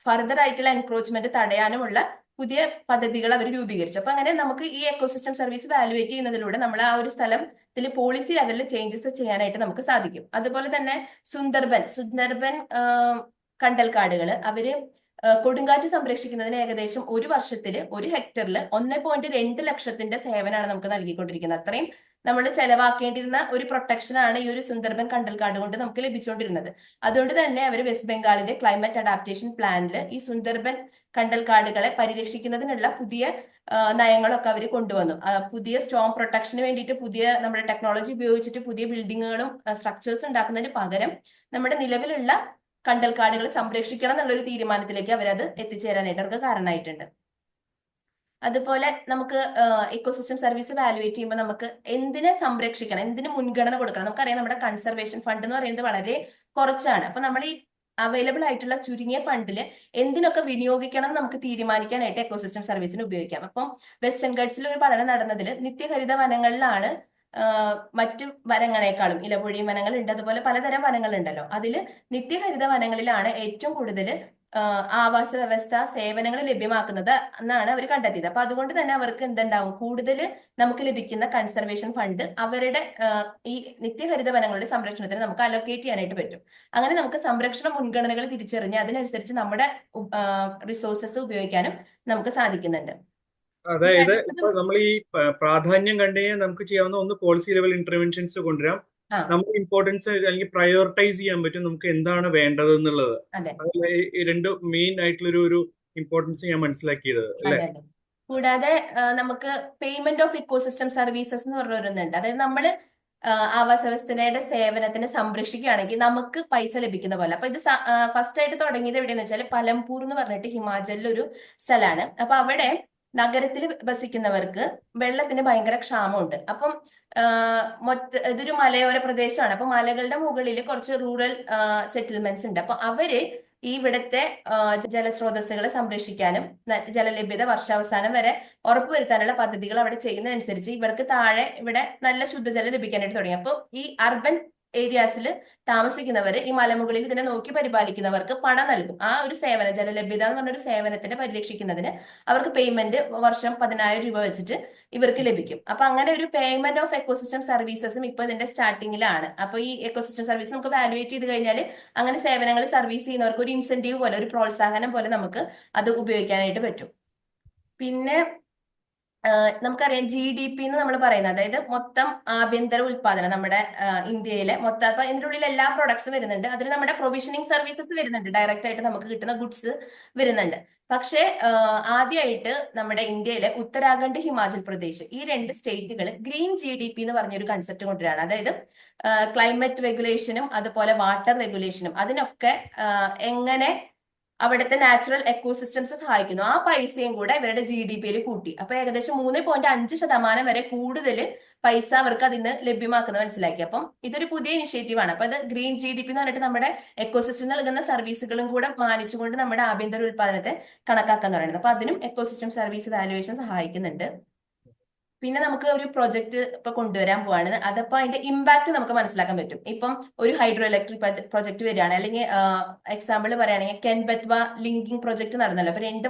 ഫർദർ ആയിട്ടുള്ള എൻക്രോച്ച്മെന്റ് തടയാനുമുള്ള പുതിയ പദ്ധതികൾ അവർ രൂപീകരിച്ചു. അപ്പൊ അങ്ങനെ നമുക്ക് ഈ എക്കോസിസ്റ്റം സർവീസ് വാലുവേറ്റ് ചെയ്യുന്നതിലൂടെ നമ്മൾ ആ ഒരു സ്ഥലത്തിൽ പോളിസി ലെവലിൽ ചേഞ്ചസ് ചെയ്യാനായിട്ട് നമുക്ക് സാധിക്കും. അതുപോലെ തന്നെ സുന്ദർബൻ കണ്ടൽക്കാടുകൾ അവര് കൊടുങ്കാറ്റ് സംരക്ഷിക്കുന്നതിന് ഏകദേശം ഒരു വർഷത്തിൽ 1 ഹെക്ടറിൽ 1.2 ലക്ഷത്തിന്റെ സേവനമാണ് നമുക്ക് നൽകിക്കൊണ്ടിരിക്കുന്നത്. അത്രയും നമ്മൾ ചെലവാക്കേണ്ടിരുന്ന ഒരു പ്രൊട്ടക്ഷനാണ് ഈ ഒരു സുന്ദർബൻ കണ്ടൽക്കാട് കൊണ്ട് നമുക്ക് ലഭിച്ചുകൊണ്ടിരുന്നത്. അതുകൊണ്ട് തന്നെ അവർ വെസ്റ്റ് ബംഗാളിന്റെ ക്ലൈമറ്റ് അഡാപ്റ്റേഷൻ പ്ലാനിൽ ഈ സുന്ദർബൻ കണ്ടൽക്കാടുകളെ പരിരക്ഷിക്കുന്നതിനുള്ള പുതിയ നയങ്ങളൊക്കെ അവർ കൊണ്ടുവന്നു. പുതിയ സ്റ്റോം പ്രൊട്ടക്ഷന് വേണ്ടിയിട്ട് പുതിയ നമ്മുടെ ടെക്നോളജി ഉപയോഗിച്ചിട്ട് പുതിയ ബിൽഡിങ്ങുകളും സ്ട്രക്ചേഴ്സ് ഉണ്ടാക്കുന്നതിന് പകരം നമ്മുടെ നിലവിലുള്ള കണ്ടൽക്കാടുകൾ സംരക്ഷിക്കണം എന്നുള്ളൊരു തീരുമാനത്തിലേക്ക് അവരത് എത്തിച്ചേരാനായിട്ട് അവർക്ക് കാരണമായിട്ടുണ്ട്. അതുപോലെ നമുക്ക് ഇക്കോസിസ്റ്റം സർവീസ് വാലുവേറ്റ് ചെയ്യുമ്പോൾ നമുക്ക് എന്തിനെ സംരക്ഷിക്കണം, എന്തിന് മുൻഗണന കൊടുക്കണം. നമുക്കറിയാം നമ്മുടെ കൺസർവേഷൻ ഫണ്ട് എന്ന് പറയുന്നത് വളരെ കുറച്ചാണ്. അപ്പൊ നമ്മൾ ഈ അവൈലബിൾ ആയിട്ടുള്ള ചുരുങ്ങിയ ഫണ്ടിൽ എന്തിനൊക്കെ വിനിയോഗിക്കണം എന്ന് നമുക്ക് തീരുമാനിക്കാനായിട്ട് എക്കോസിസ്റ്റം സർവീസിന് ഉപയോഗിക്കാം. അപ്പം വെസ്റ്റേൺ ഗട്ട്സിൽ ഒരു പഠനം നടന്നതിൽ നിത്യഹരിത വനങ്ങളിലാണ് മറ്റു വനങ്ങളെക്കാളും ഇലപൊഴി വനങ്ങളുണ്ട്, അതുപോലെ പലതരം വനങ്ങളുണ്ടല്ലോ, അതിൽ നിത്യഹരിത വനങ്ങളിലാണ് ഏറ്റവും കൂടുതൽ ആവാസ വ്യവസ്ഥ സേവനങ്ങൾ ലഭ്യമാക്കുന്നത് എന്നാണ് അവർ കണ്ടെത്തിയത്. അപ്പൊ അതുകൊണ്ട് തന്നെ അവർക്ക് എന്തുണ്ടാവും, കൂടുതൽ നമുക്ക് ലഭിക്കുന്ന കൺസർവേഷൻ ഫണ്ട് അവരുടെ ഈ നിത്യഹരിത വനങ്ങളുടെ സംരക്ഷണത്തിന് നമുക്ക് അലോക്കേറ്റ് ചെയ്യാനായിട്ട് പറ്റും. അങ്ങനെ നമുക്ക് സംരക്ഷണ മുൻഗണനകൾ തിരിച്ചറിഞ്ഞ് അതിനനുസരിച്ച് നമ്മുടെ റിസോഴ്സസ് ഉപയോഗിക്കാനും നമുക്ക് സാധിക്കുന്നുണ്ട്. അതായത് ഇപ്പൊ നമ്മൾ ഈ പ്രാധാന്യം കണ്ടു കഴിഞ്ഞാൽ നമുക്ക് ചെയ്യാവുന്ന ഒന്ന് പോളിസി ലെവൽ ഇന്റർവെൻഷൻസ് കൊണ്ടുവരാം. നമുക്ക് ഇമ്പോർട്ടൻസ് അല്ലെങ്കിൽ പ്രയോറിറ്റൈസ് ചെയ്യാൻ പറ്റും നമുക്ക് എന്താണ് വേണ്ടത് എന്നുള്ളത്. അതിൽ ഈ രണ്ട് മെയിൻ ആയിട്ടുള്ള ഒരു ഇമ്പോർട്ടൻസ് ഞാൻ മനസ്സിലാക്കിയത് അല്ലെ. കൂടാതെ നമുക്ക് പേയ്മെന്റ് ഓഫ് ഇക്കോസിസ്റ്റം സർവീസസ് എന്ന് പറഞ്ഞൊരുന്നുണ്ട്. അതായത് നമ്മൾ ആവാസ വ്യവസ്ഥയുടെ സേവനത്തിന് സംരക്ഷിക്കുകയാണെങ്കിൽ നമുക്ക് പൈസ ലഭിക്കുന്ന പോലെ. അപ്പൊ ഇത് ഫസ്റ്റ് ആയിട്ട് തുടങ്ങിയത് എവിടെയെന്ന് വെച്ചാൽ പലംപൂർ എന്ന് പറഞ്ഞിട്ട് ഹിമാചലിലൊരു സ്ഥലമാണ്. അപ്പൊ അവിടെ നഗരത്തിൽ വസിക്കുന്നവർക്ക് വെള്ളത്തിന് ഭയങ്കര ക്ഷാമമുണ്ട്. അപ്പം ഇതൊരു മലയോര പ്രദേശമാണ്. അപ്പൊ മലകളുടെ മുകളിൽ കുറച്ച് റൂറൽ സെറ്റിൽമെന്റ്സ് ഉണ്ട്. അപ്പൊ അവര് ഈ ഇവിടുത്തെ ജലസ്രോതസ്സുകളെ സംരക്ഷിക്കാനും ജലലഭ്യത വർഷാവസാനം വരെ ഉറപ്പുവരുത്താനുള്ള പദ്ധതികൾ അവിടെ ചെയ്യുന്നതനുസരിച്ച് ഇവർക്ക് താഴെ ഇവിടെ നല്ല ശുദ്ധജലം ലഭിക്കാനായിട്ട് തുടങ്ങി. അപ്പോൾ ഈ അർബൻ ഏരിയാസിൽ താമസിക്കുന്നവർ ഈ മലമുകളിൽ ഇതിനെ നോക്കി പരിപാലിക്കുന്നവർക്ക് പണം നൽകും. ആ ഒരു സേവനം, ജലലഭ്യത എന്ന് പറഞ്ഞൊരു സേവനത്തിനെ പരിരക്ഷിക്കുന്നതിന് അവർക്ക് പേയ്മെന്റ് വർഷം 10,000 രൂപ വെച്ചിട്ട് ഇവർക്ക് ലഭിക്കും. അപ്പൊ അങ്ങനെ ഒരു പേയ്മെന്റ് ഓഫ് എക്കോസിസ്റ്റം സർവീസസും ഇപ്പൊ ഇതിന്റെ സ്റ്റാർട്ടിങ്ങിലാണ്. അപ്പൊ ഈ എക്കോസിസ്റ്റം സർവീസ് നമുക്ക് വാലുവേറ്റ് ചെയ്ത് കഴിഞ്ഞാൽ അങ്ങനെ സേവനങ്ങൾ സർവീസ് ചെയ്യുന്നവർക്ക് ഒരു ഇൻസെന്റീവ് പോലെ, ഒരു പ്രോത്സാഹനം പോലെ നമുക്ക് അത് ഉപയോഗിക്കാനായിട്ട് പറ്റും. പിന്നെ നമുക്കറിയാം GDP എന്ന് നമ്മൾ പറയുന്നത്, അതായത് മൊത്തം ആഭ്യന്തര ഉൽപാദനം നമ്മുടെ ഇന്ത്യയിലെ മൊത്തം. അപ്പൊ ഇതിൻ്റെ ഉള്ളിൽ എല്ലാ പ്രൊഡക്ട്സും വരുന്നുണ്ട്. അതിൽ നമ്മുടെ പ്രൊവിഷനിങ് സർവീസസ് വരുന്നുണ്ട്, ഡയറക്റ്റ് ആയിട്ട് നമുക്ക് കിട്ടുന്ന ഗുഡ്സ് വരുന്നുണ്ട്. പക്ഷേ ആദ്യമായിട്ട് നമ്മുടെ ഇന്ത്യയിലെ ഉത്തരാഖണ്ഡ്, ഹിമാചൽ പ്രദേശ് ഈ രണ്ട് സ്റ്റേറ്റുകൾ ഗ്രീൻ GDP എന്ന് പറഞ്ഞൊരു കൺസെപ്റ്റ് കൊണ്ടുവരാണ്. അതായത് ക്ലൈമറ്റ് റെഗുലേഷനും അതുപോലെ വാട്ടർ റെഗുലേഷനും അതിനൊക്കെ എങ്ങനെ അവിടുത്തെ നാച്ചുറൽ എക്കോസിസ്റ്റംസ് സഹായിക്കുന്നു, ആ പൈസയും കൂടെ ഇവരുടെ GDP-യിൽ കൂട്ടി. അപ്പൊ ഏകദേശം 3.5% വരെ കൂടുതൽ പൈസ അവർക്ക് അതിന് ലഭ്യമാക്കുന്ന മനസ്സിലാക്കി. അപ്പം ഇതൊരു പുതിയ ഇനിഷ്യേറ്റീവ് ആണ്. അപ്പൊ അത് ഗ്രീൻ GDP എന്ന് പറഞ്ഞിട്ട് നമ്മുടെ എക്കോസിസ്റ്റം നൽകുന്ന സർവീസുകളും കൂടെ മാനിച്ചുകൊണ്ട് നമ്മുടെ ആഭ്യന്തര ഉൽപാദനത്തെ കണക്കാക്കാന്ന് പറയുന്നത്. അപ്പൊ അതിനും എക്കോസിസ്റ്റം സർവീസ് വാലുവേഷൻ സഹായിക്കുന്നുണ്ട്. പിന്നെ നമുക്ക് ഒരു പ്രൊജക്ട് ഇപ്പൊ കൊണ്ടുവരാൻ പോവാണ്. അതപ്പോ അതിന്റെ ഇമ്പാക്ട് നമുക്ക് മനസ്സിലാക്കാൻ പറ്റും. ഇപ്പം ഒരു ഹൈഡ്രോ ഇലക്ട്രിക് പ്രൊജക്ട് വരികയാണ്, അല്ലെങ്കിൽ എക്സാമ്പിൾ പറയുകയാണെങ്കിൽ കെൻബെത്വ ലിങ്കിങ് പ്രൊജക്ട് നടന്നല്ലോ. അപ്പൊ രണ്ട്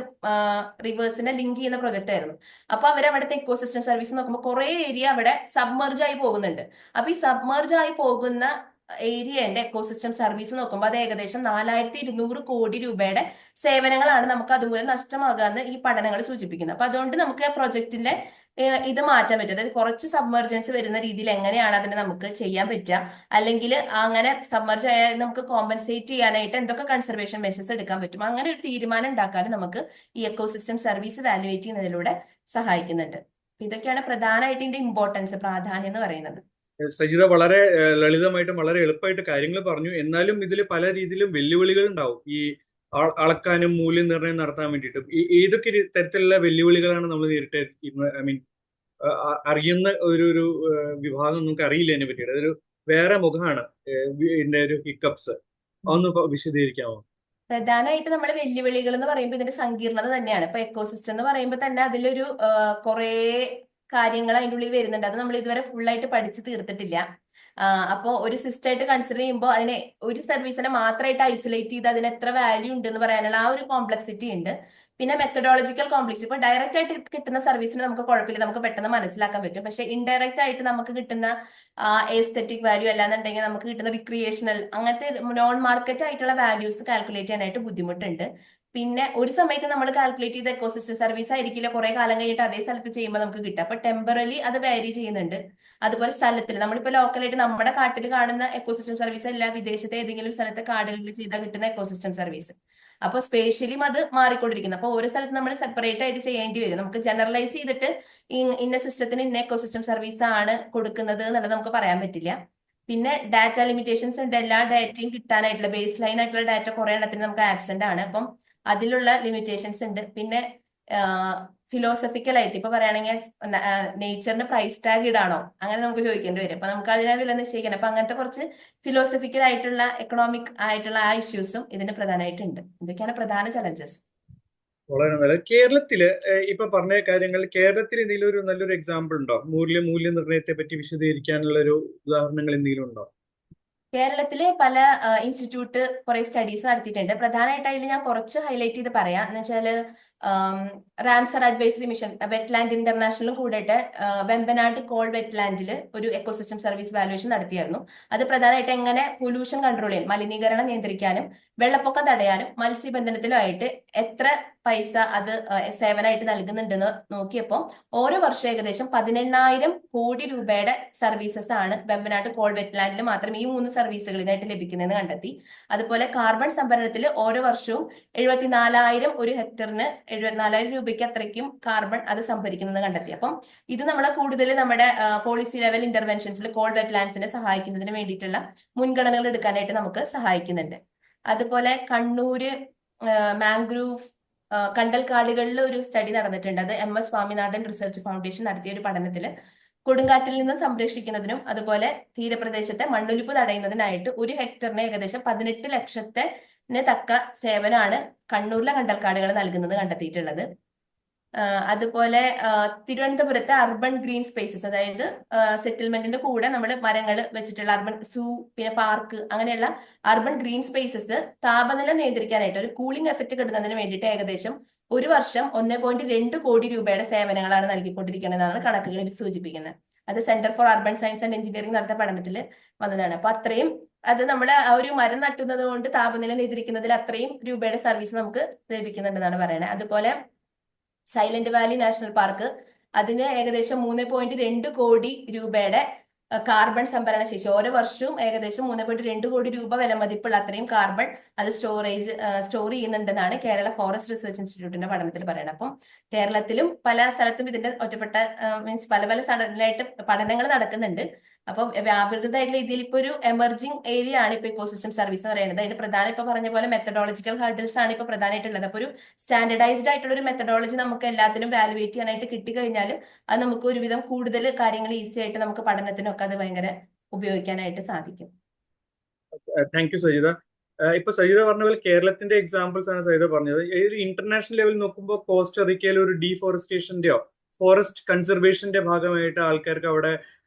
റിവേഴ്സിനെ ലിങ്ക് ചെയ്യുന്ന പ്രൊജക്ട് ആയിരുന്നു. അപ്പൊ അവരവിടുത്തെ ഇക്കോസിസ്റ്റം സർവീസ് നോക്കുമ്പോൾ കുറെ ഏരിയ അവിടെ സബ്മർജ് ആയി പോകുന്നുണ്ട്. അപ്പൊ ഈ സബ്മർജ് ആയി പോകുന്ന ഏരിയന്റെ എക്കോസിസ്റ്റം സർവീസ് നോക്കുമ്പോൾ അത് ഏകദേശം 4,200 കോടി രൂപയുടെ സേവനങ്ങളാണ് നമുക്ക് അതുമൂലം നഷ്ടമാകാന്ന് ഈ പഠനങ്ങൾ സൂചിപ്പിക്കുന്നത്. അപ്പൊ അതുകൊണ്ട് നമുക്ക് ആ പ്രൊജക്ടിന്റെ ഇത് മാറ്റാൻ പറ്റും. അതായത് കുറച്ച് സബ്മർജൻസ് വരുന്ന രീതിയിൽ എങ്ങനെയാണ് അതിനെ നമുക്ക് ചെയ്യാൻ പറ്റുക, അല്ലെങ്കിൽ അങ്ങനെ സബ്മർജ് ആയാൽ നമുക്ക് കോമ്പൻസേറ്റ് ചെയ്യാനായിട്ട് എന്തൊക്കെ കൺസർവേഷൻ മെഷേഴ്സ് എടുക്കാൻ പറ്റും, അങ്ങനെ ഒരു തീരുമാനം ഉണ്ടാക്കാനും നമുക്ക് ഈ എക്കോസിസ്റ്റം സർവീസ് വാലുവേറ്റ് ചെയ്യുന്നതിലൂടെ സഹായിക്കുന്നുണ്ട്. ഇതൊക്കെയാണ് പ്രധാനമായിട്ട് ഇതിന്റെ ഇമ്പോർട്ടൻസ്, പ്രാധാന്യം എന്ന് പറയുന്നത്. സജിത വളരെ ലളിതമായിട്ടും വളരെ എളുപ്പമായിട്ട് കാര്യങ്ങൾ പറഞ്ഞു. എന്നാലും ഇതിൽ പല രീതിയിലും വെല്ലുവിളികൾ ഉണ്ടാവും ഈ അളക്കാനും മൂല്യനിർണ്ണയം നടത്താൻ വേണ്ടിയിട്ടും. ഏതൊക്കെ തരത്തിലുള്ള വെല്ലുവിളികളാണ് നമ്മൾ നേരിട്ട്, ഐ മീൻ അറിയുന്ന ഒരു വിഭാഗം നമുക്ക് അറിയില്ല അതിനെ പറ്റിയിട്ട്. അതൊരു വേറെ മുഖമാണ് ഇതിന്റെ ഒരു ഹിക്കപ്സ്. അതൊന്ന് വിശദീകരിക്കാമോ? പ്രധാനമായിട്ട് നമ്മൾ വെല്ലുവിളികൾ എന്ന് പറയുമ്പോൾ ഇതിന്റെ സങ്കീർണത തന്നെയാണ്. ഇപ്പൊ എക്കോസിസ്റ്റം എന്ന് പറയുമ്പോൾ തന്നെ അതിലൊരു കുറേ കാര്യങ്ങൾ അതിൻ്റെ ഉള്ളിൽ വരുന്നുണ്ട്. അത് നമ്മൾ ഇതുവരെ ഫുള്ളായിട്ട് പഠിച്ച് തീർത്തിട്ടില്ല. അപ്പോൾ ഒരു സിസ്റ്റമായിട്ട് കൺസിഡർ ചെയ്യുമ്പോൾ അതിനെ ഒരു സർവീസിനെ മാത്രമായിട്ട് ഐസൊലേറ്റ് ചെയ്ത് അതിന് എത്ര വാല്യൂ ഉണ്ട് എന്ന് പറയാനുള്ള ആ ഒരു കോംപ്ലക്സിറ്റി ഉണ്ട്. പിന്നെ മെത്തഡോളജിക്കൽ കോംപ്ലക്സ്. ഇപ്പൊ ഡയറക്റ്റ് ആയിട്ട് കിട്ടുന്ന സർവീസിന് നമുക്ക് കുഴപ്പമില്ല, നമുക്ക് പെട്ടെന്ന് മനസ്സിലാക്കാൻ പറ്റും. പക്ഷെ ഇൻഡയറക്റ്റ് ആയിട്ട് നമുക്ക് കിട്ടുന്ന എസ്തെറ്റിക് വാല്യൂ അല്ലാന്നുണ്ടെങ്കിൽ നമുക്ക് കിട്ടുന്ന റിക്രിയേഷണൽ അങ്ങനത്തെ നോൺ മാർക്കറ്റ് ആയിട്ടുള്ള വാല്യൂസ് കാൽക്കുലേറ്റ് ചെയ്യാനായിട്ട് ബുദ്ധിമുട്ടുണ്ട്. പിന്നെ ഒരു സമയത്ത് നമ്മൾ കാൽക്കുലേറ്റ് ചെയ്ത എക്കോസിസ്റ്റം സർവീസ് ആയിരിക്കില്ല കുറെ കാലം കഴിഞ്ഞിട്ട് അതേ സ്ഥലത്ത് ചെയ്യുമ്പോൾ നമുക്ക് കിട്ടുക. അപ്പൊ ടെമ്പറലി അത് വാരി ചെയ്യുന്നുണ്ട്. അതുപോലെ സ്ഥലത്തിൽ നമ്മളിപ്പോ ലോക്കലായിട്ട് നമ്മുടെ കാട്ടിൽ കാണുന്ന എക്കോസിസ്റ്റം സർവീസ് അല്ല വിദേശത്തെ ഏതെങ്കിലും സ്ഥലത്തെ കാടുകളിൽ ചെയ്താൽ കിട്ടുന്ന എക്കോസിസ്റ്റം സർവീസ്. അപ്പൊ സ്പേഷ്യലിയും അത് മാറിക്കൊണ്ടിരിക്കുന്നു. അപ്പൊ ഓരോ സ്ഥലത്ത് നമ്മൾ സെപ്പറേറ്റ് ആയിട്ട് ചെയ്യേണ്ടി വരും. നമുക്ക് ജനറലൈസ് ചെയ്തിട്ട് ഇന്ന സിസ്റ്റത്തിന് ഇന്ന എക്കോസിസ്റ്റം സർവീസ് ആണ് കൊടുക്കുന്നത് എന്നുള്ളത് നമുക്ക് പറയാൻ പറ്റില്ല. പിന്നെ ഡാറ്റ ലിമിറ്റേഷൻസ് ഉണ്ട്. എല്ലാ ഡാറ്റയും കിട്ടാനായിട്ടുള്ള ബേസ് ലൈൻ ആയിട്ടുള്ള ഡാറ്റ കുറെ എണ്ണത്തിന് നമുക്ക് ആബ്സെന്റ് ആണ്. അപ്പം അതിലുള്ള ലിമിറ്റേഷൻസ് ഉണ്ട്. പിന്നെ ഫിലോസഫിക്കൽ ആയിട്ട് ഇപ്പൊ പറയുകയാണെങ്കിൽ നേച്ചറിന് പ്രൈസ് ടാഗ് ഇടാണോ അങ്ങനെ നമുക്ക് ചോദിക്കേണ്ടി വരും. അപ്പൊ നമുക്ക് അതിനെ വില നിശ്ചയിക്കണം. അപ്പൊ അങ്ങനത്തെ കുറച്ച് ഫിലോസഫിക്കൽ ആയിട്ടുള്ള എക്കണോമിക് ആയിട്ടുള്ള ആ ഇഷ്യൂസും ഇതിന് പ്രധാനമായിട്ടുണ്ട്. ഇതൊക്കെയാണ് പ്രധാന ചലഞ്ചസ്. വളരെ നല്ല. കേരളത്തില് ഇപ്പൊ പറഞ്ഞ കാര്യങ്ങൾ കേരളത്തിൽ എന്തെങ്കിലും ഒരു നല്ലൊരു എക്സാമ്പിൾ ഉണ്ടോ? മൂല്യനിർണ്ണയത്തെ പറ്റി വിശദീകരിക്കാനുള്ള ഒരു ഉദാഹരണങ്ങൾ എന്തെങ്കിലും ഉണ്ടോ? കേരളത്തിലെ പല ഇൻസ്റ്റിറ്റ്യൂട്ട് കുറെ സ്റ്റഡീസ് നടത്തിയിട്ടുണ്ട്. പ്രധാനമായിട്ട് അതിൽ ഞാൻ കുറച്ച് ഹൈലൈറ്റ് ചെയ്ത് പറയാം. എന്ന് വെച്ചാല് റാംസർ അഡ്വൈസറി മിഷൻ വെറ്റ്ലാൻഡ് ഇന്റർനാഷണലും കൂടിയിട്ട് വെമ്പനാട് കോൾ വെറ്റ്ലാൻഡിൽ ഒരു എക്കോസിസ്റ്റം സർവീസ് വാലുവേഷൻ നടത്തിയായിരുന്നു. അത് പ്രധാനമായിട്ട് എങ്ങനെ പൊല്യൂഷൻ കൺട്രോൾ ചെയ്യാൻ, മലിനീകരണം നിയന്ത്രിക്കാനും വെള്ളപ്പൊക്കം തടയാനും മത്സ്യബന്ധനത്തിലുമായിട്ട് എത്ര പൈസ അത് സേവനമായിട്ട് നൽകുന്നുണ്ടെന്ന് നോക്കിയപ്പോൾ ഓരോ വർഷം ഏകദേശം 18,000 കോടി രൂപയുടെ സർവീസസ് ആണ് വെമ്പനാട് കോൾ വെറ്റ്ലാൻഡിൽ മാത്രം ഈ 3 സർവീസുകളിനായിട്ട് ലഭിക്കുന്നതെന്ന് കണ്ടെത്തി. അതുപോലെ കാർബൺ സംഭരണത്തിൽ ഓരോ വർഷവും 74,000 ഒരു ഹെക്ടറിന് 74,000 രൂപയ്ക്ക് അത്രയ്ക്കും കാർബൺ അത് സംഭരിക്കുന്നത് കണ്ടെത്തി. അപ്പം ഇത് നമ്മളെ കൂടുതൽ നമ്മുടെ പോളിസി ലെവൽ ഇന്റർവെൻഷൻസിൽ കോൾ വെറ്റ്ലാൻഡ്സിനെ സഹായിക്കുന്നതിന് വേണ്ടിയിട്ടുള്ള മുൻഗണനകൾ എടുക്കാനായിട്ട് നമുക്ക് സഹായിക്കുന്നുണ്ട്. അതുപോലെ കണ്ണൂര് മാംഗ്രൂവ് കണ്ടൽക്കാടുകളിൽ ഒരു സ്റ്റഡി നടന്നിട്ടുണ്ട്. അത് MS സ്വാമിനാഥൻ റിസർച്ച് ഫൗണ്ടേഷൻ നടത്തിയ ഒരു പഠനത്തിൽ കൊടുങ്കാറ്റിൽ നിന്ന് സംരക്ഷിക്കുന്നതിനും അതുപോലെ തീരപ്രദേശത്തെ മണ്ണൊലിപ്പ് തടയുന്നതിനായിട്ട് ഒരു ഹെക്ടറിന് ഏകദേശം 18 ലക്ഷത്തിന് തക്ക സേവനമാണ് കണ്ണൂരിലെ കണ്ടൽക്കാടുകൾ നൽകുന്നത് കണ്ടെത്തിയിട്ടുള്ളത്. അതുപോലെ തിരുവനന്തപുരത്തെ അർബൻ ഗ്രീൻ സ്പേസസ്, അതായത് സെറ്റിൽമെന്റിന്റെ കൂടെ നമ്മൾ മരങ്ങൾ വെച്ചിട്ടുള്ള അർബൻ സൂ, പിന്നെ പാർക്ക്, അങ്ങനെയുള്ള അർബൻ ഗ്രീൻ സ്പേസസ് താപനില നിയന്ത്രിക്കാനായിട്ട് ഒരു കൂളിംഗ് എഫക്റ്റ് കിട്ടുന്നതിന് വേണ്ടിയിട്ട് ഏകദേശം ഒരു വർഷം 1.2 കോടി രൂപയുടെ സേവനങ്ങളാണ് നൽകിക്കൊണ്ടിരിക്കുന്നതെന്നാണ് കണക്കുകളിൽ സൂചിപ്പിക്കുന്നത്. അത് centre for urban science and engineering നടത്തിയ പഠനത്തിൽ വന്നതാണ്. അപ്പൊ അത്രയും അത് നമ്മൾ ആ ഒരു മരം നട്ടുന്നത് കൊണ്ട് താപനില നിയന്ത്രിക്കുന്നതിൽ അത്രയും രൂപയുടെ സർവീസ് നമുക്ക് ലഭിക്കുന്നുണ്ടെന്നാണ് പറയുന്നത്. അതുപോലെ സൈലന്റ് വാലി നാഷണൽ പാർക്ക്, അതിന് ഏകദേശം 3.2 കോടി രൂപയുടെ കാർബൺ സംഭരണ ശേഷി, ഓരോ വർഷവും ഏകദേശം 3.2 കോടി രൂപ വില മതിപ്പുള്ള അത്രയും കാർബൺ അത് സ്റ്റോർ ചെയ്യുന്നുണ്ടെന്നാണ് കേരള ഫോറസ്റ്റ് റിസർച്ച് ഇൻസ്റ്റിറ്റ്യൂട്ടിന്റെ പഠനത്തിൽ പറയുന്നത്. അപ്പം കേരളത്തിലും പല സ്ഥലത്തും ഇതിന്റെ ഒറ്റപ്പെട്ട മീൻസ് പല പല സഡനായിട്ട് പഠനങ്ങൾ നടക്കുന്നുണ്ട്. അപ്പം വ്യാപൃതമായിട്ടുള്ള രീതിയിൽ ഇപ്പൊ ഒരു എമർജിംഗ് ഏരിയ ആണ് ഇപ്പൊ ഇക്കോസിസ്റ്റം സർവീസ് എന്ന് പറയുന്നത്. അതിന് പ്രധാനം ഇപ്പൊ പറഞ്ഞ പോലെ മെത്തഡോളജിക്കൽ ഹർഡിൽസ് ആണ് ഇപ്പൊ പ്രധാനമായിട്ടുള്ളത്. അപ്പൊ ഒരു സ്റ്റാൻഡർഡൈസ്ഡ് ആയിട്ടുള്ള ഒരു മെത്തഡോളജി നമുക്ക് എല്ലാത്തിനും വാലുവേറ്റ് ചെയ്യാനായിട്ട് കിട്ടിക്കഴിഞ്ഞാൽ അത് നമുക്ക് ഒരുവിധം കൂടുതൽ കാര്യങ്ങൾ ഈസി ആയിട്ട് നമുക്ക് പഠനത്തിനൊക്കെ അത് ഭയങ്കര ഉപയോഗിക്കാനായിട്ട് സാധിക്കും. Thank you Sajitha. ഇപ്പൊ സജിത പറഞ്ഞ പോലെ കേരളത്തിന്റെ എക്സാമ്പിൾസ് ആണ് സജിത പറഞ്ഞത്. ഒരു ഇന്റർനാഷണൽ ലെവൽ നോക്കുമ്പോൾ കോസ്റ്ററിക്കയിൽ ഒരു ഡീഫോറസ്റ്റേഷന്റെയോ ഫോറസ്റ്റ് കൺസർവേഷന്റെ ഭാഗമായിട്ട് ആൾക്കാർക്ക് അവിടെ